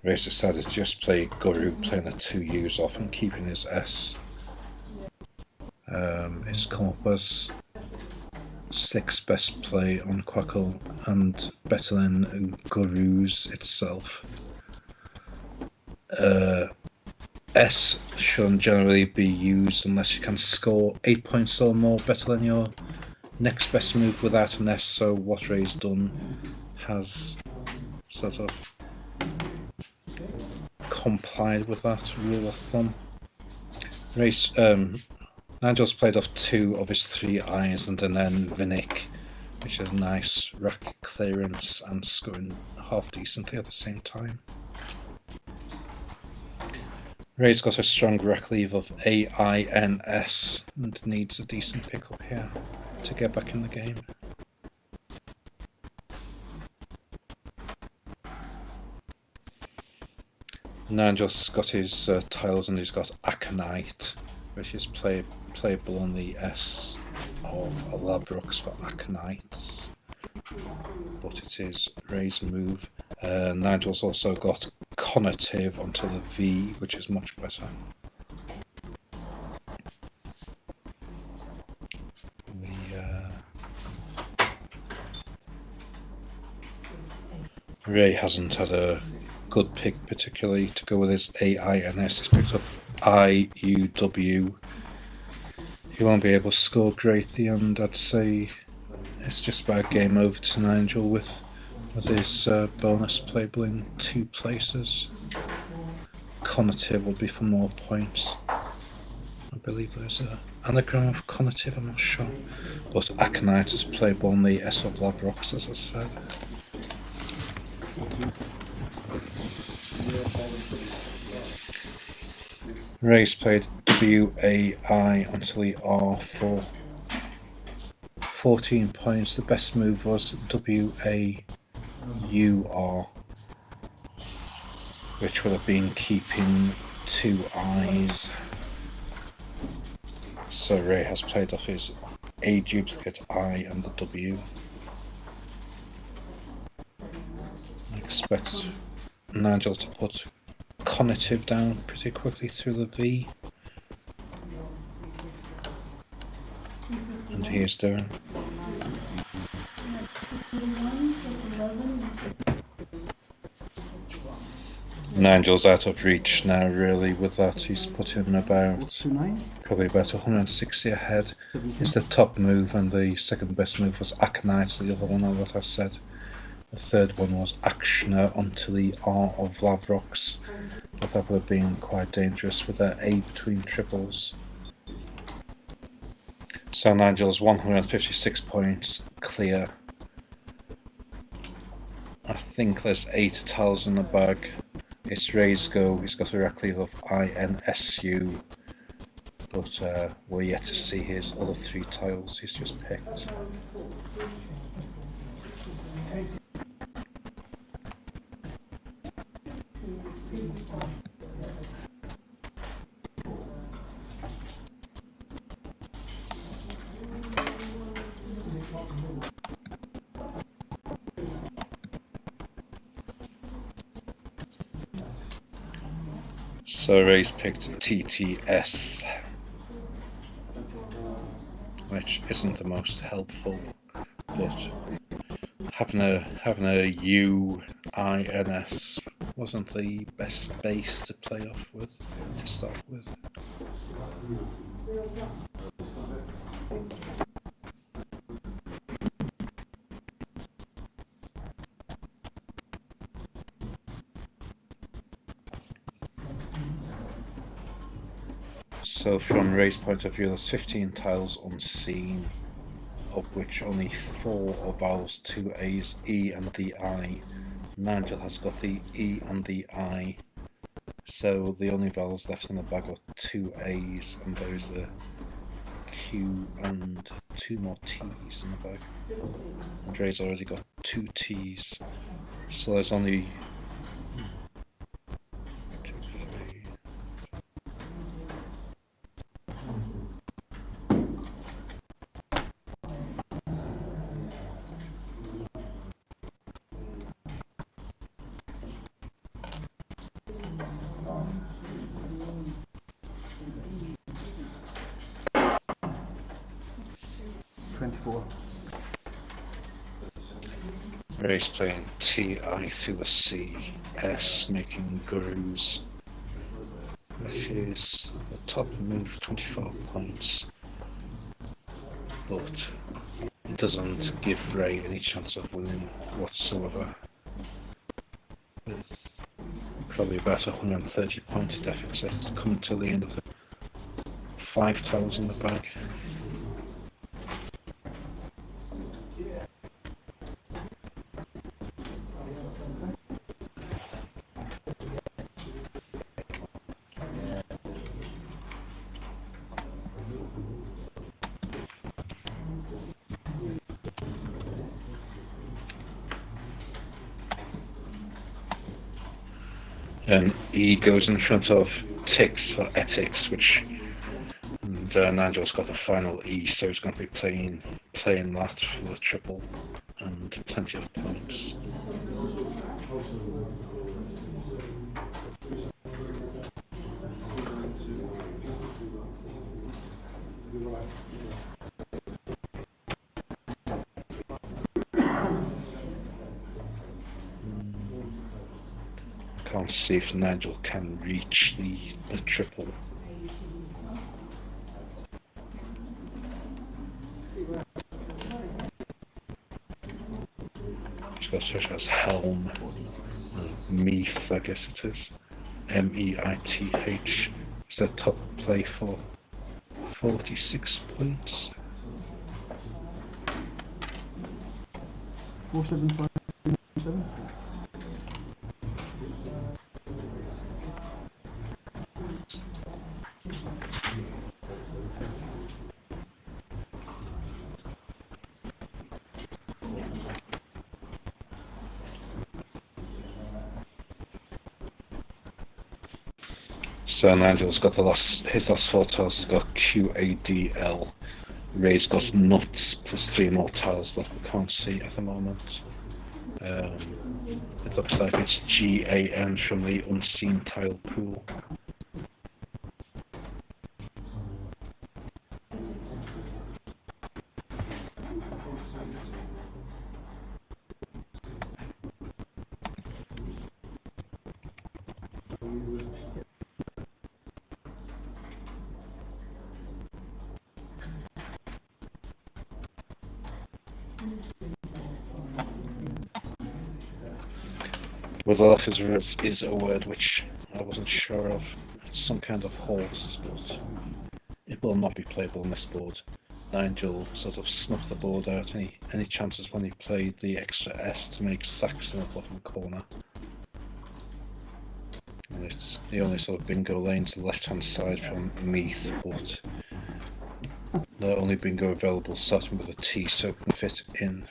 Ray's decided to just play Guru, playing the 2 U's off and keeping his S. It's come up as 6th best play on Quackle and better than Guru's itself. S shouldn't generally be used unless you can score 8 points or more better than your next best move without an S, so what Ray's done has sort of complied with that rule of thumb. Nigel's played off 2 of his 3 I's and an N Vinnick, which is a nice rack clearance and scoring half decently at the same time. Ray's got a strong rack leave of AINS and needs a decent pickup here to get back in the game. Nigel's got his tiles and he's got Aconite, which is playable on the S of Labrooks for Aconites, but it is Ray's move. Nigel's also got Conative onto the V, which is much better. Ray hasn't had a good pick, particularly to go with his AINS. He's picked up IUW. He won't be able to score greatly, and I'd say it's just about game over to Nigel with his bonus playable in 2 places. Conative will be for more points. I believe there's an anagram of Conative, I'm not sure. But Aconite is playable on the S of Lavrox, as I said. Ray's played WAI until the R for 14 points. The best move was WAUR, which would have been keeping 2 I's. So Ray has played off his A duplicate I and the W. I expect Nigel to put Conative down pretty quickly through the V. And he is doing. Nigel's out of reach now, really, with that. He's put him about, probably about 160 ahead. Is the top move, and the second best move was Aconite, the other one that I said. The third one was Actioner onto the R of Lavrox, but that would have been quite dangerous with that A between triples. So Nigel's 156 points clear. I think there's 8 tiles in the bag. It's Ray's go. He's got a Recleve of INSU, but we're yet to see his other 3 tiles he's just picked. So Ray's picked TTS, which isn't the most helpful, but having a UINS wasn't the best base to play off with to start with. So from Ray's point of view, there's 15 tiles unseen, of which only 4 are vowels, 2 A's, E and the I. Nigel has got the E and the I, so the only vowels left in the bag are 2 A's, and there's the Q and 2 more T's in the bag. And Ray's already got 2 T's, so there's only 2, 3. Ray's playing TI through the C, S making grooves, which is the top move, 24 points, but it doesn't give Ray any chance of winning whatsoever. With probably about 130 points deficit coming till the end of the 5 tiles in the bag. And E goes in front of Tix for ethics, which and Nigel's got the final E, so he's going to be playing that for the triple and plenty of points. can't see if Nigel can reach the triple. He's got such as Helm, Meath, I guess it is. M-E-I-T-H. Is the top play for 46 points. 4757. So Nigel's got his last 4 tiles has got QADL. Ray's got nuts plus 3 more tiles that we can't see at the moment. It looks like it's GAN from the unseen tile pool. Without is a word which I wasn't sure of. It's some kind of horse, but it will not be playable on this board. Nigel sort of snuffed the board out. Any chances when he played the extra S to make sacks in the bottom corner. And it's the only sort of bingo lane to the left hand side from Meath, but the only bingo available starting with a T so it can fit in.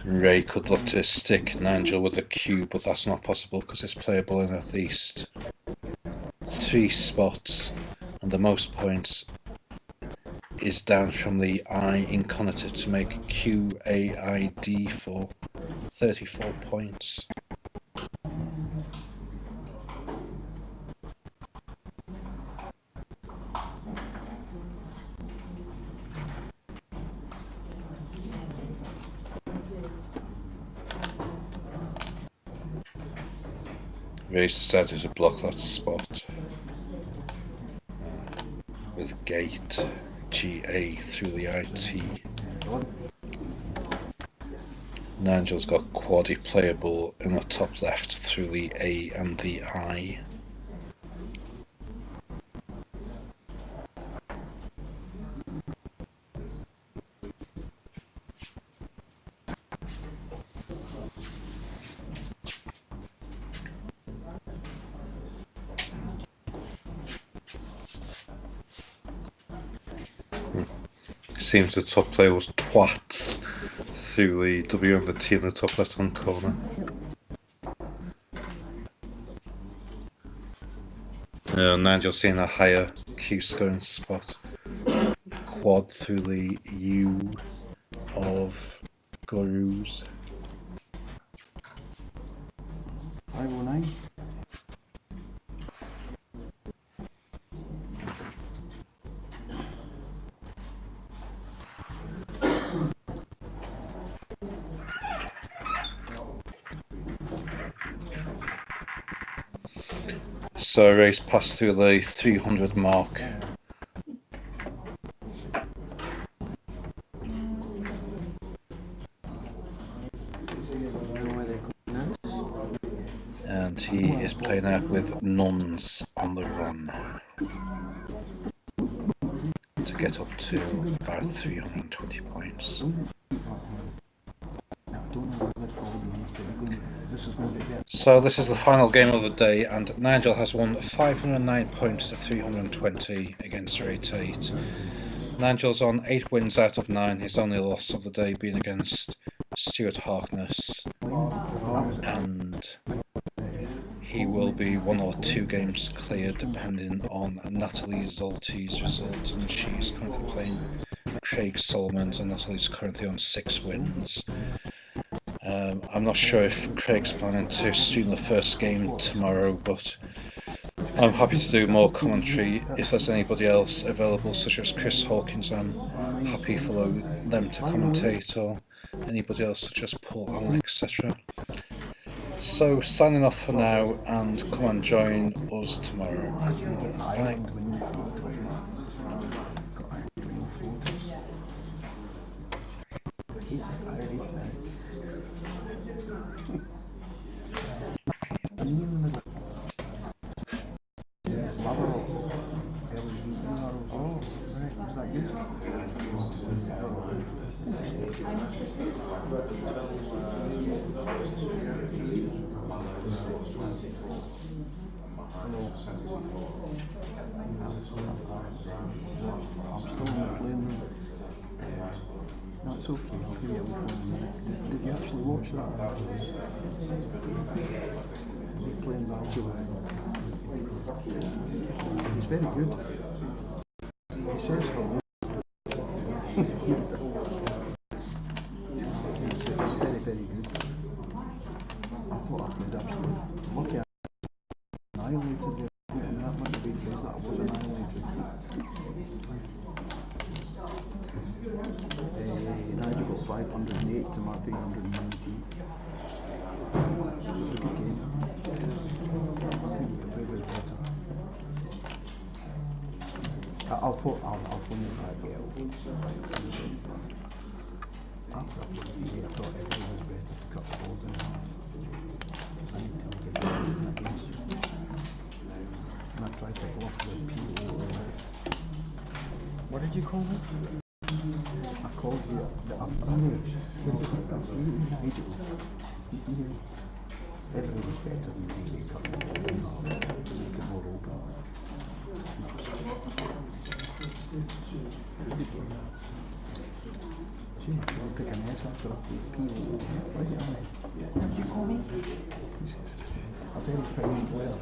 Ray could look to stick Nigel with a Q, but that's not possible because it's playable in at least 3 spots, and the most points is down from the I incognita to make QAID for 34 points. Ray's decided to block that spot with gate GA through the IT. Nigel's got quaddy playable in the top left through the A and the I. Seems the top player was twats through the W and the T in the top left hand corner. Nigel seeing a higher Q scoring spot. Quad through the U of Gurus. 509. So Ray's passed through the 300 mark. And he is playing out with nuns on the run to get up to about 320 points. So this is the final game of the day, and Nigel has won 509 points to 320 against Ray Tate. Nigel's on 8 wins out of 9, his only loss of the day being against Stuart Harkness, and he will be 1 or 2 games clear depending on Natalie Zolti's result, and she's currently playing Craig Solomons, and Natalie's currently on 6 wins. I'm not sure if Craig's planning to stream the first game tomorrow, but I'm happy to do more commentary if there's anybody else available, such as Chris Hawkins. I'm happy for them to commentate, or anybody else such as Paul Allen, etc. So signing off for now, and come and join us tomorrow. Bye. No, it's okay. I'll give you a wee phone in a minute. Did you actually watch that? He's playing basketball. He's very good. He says hello. He's very, very good. I thought I played absolutely lucky. I annihilated the and that much big face that I was annihilated. Nigel got 508 to my 319. Look again. I think we're very better. I'll phone you back, girl. After I played the I thought everything was better to cut the board in half. I need to make a decision against you. And I tried to bluff the PO. What did you call it? I called you the Afghani. Everything was better than they cut the ball in half to make it more open. See, I'll pick an S after I play PO. Right, aye. What did you call me? A very fine player.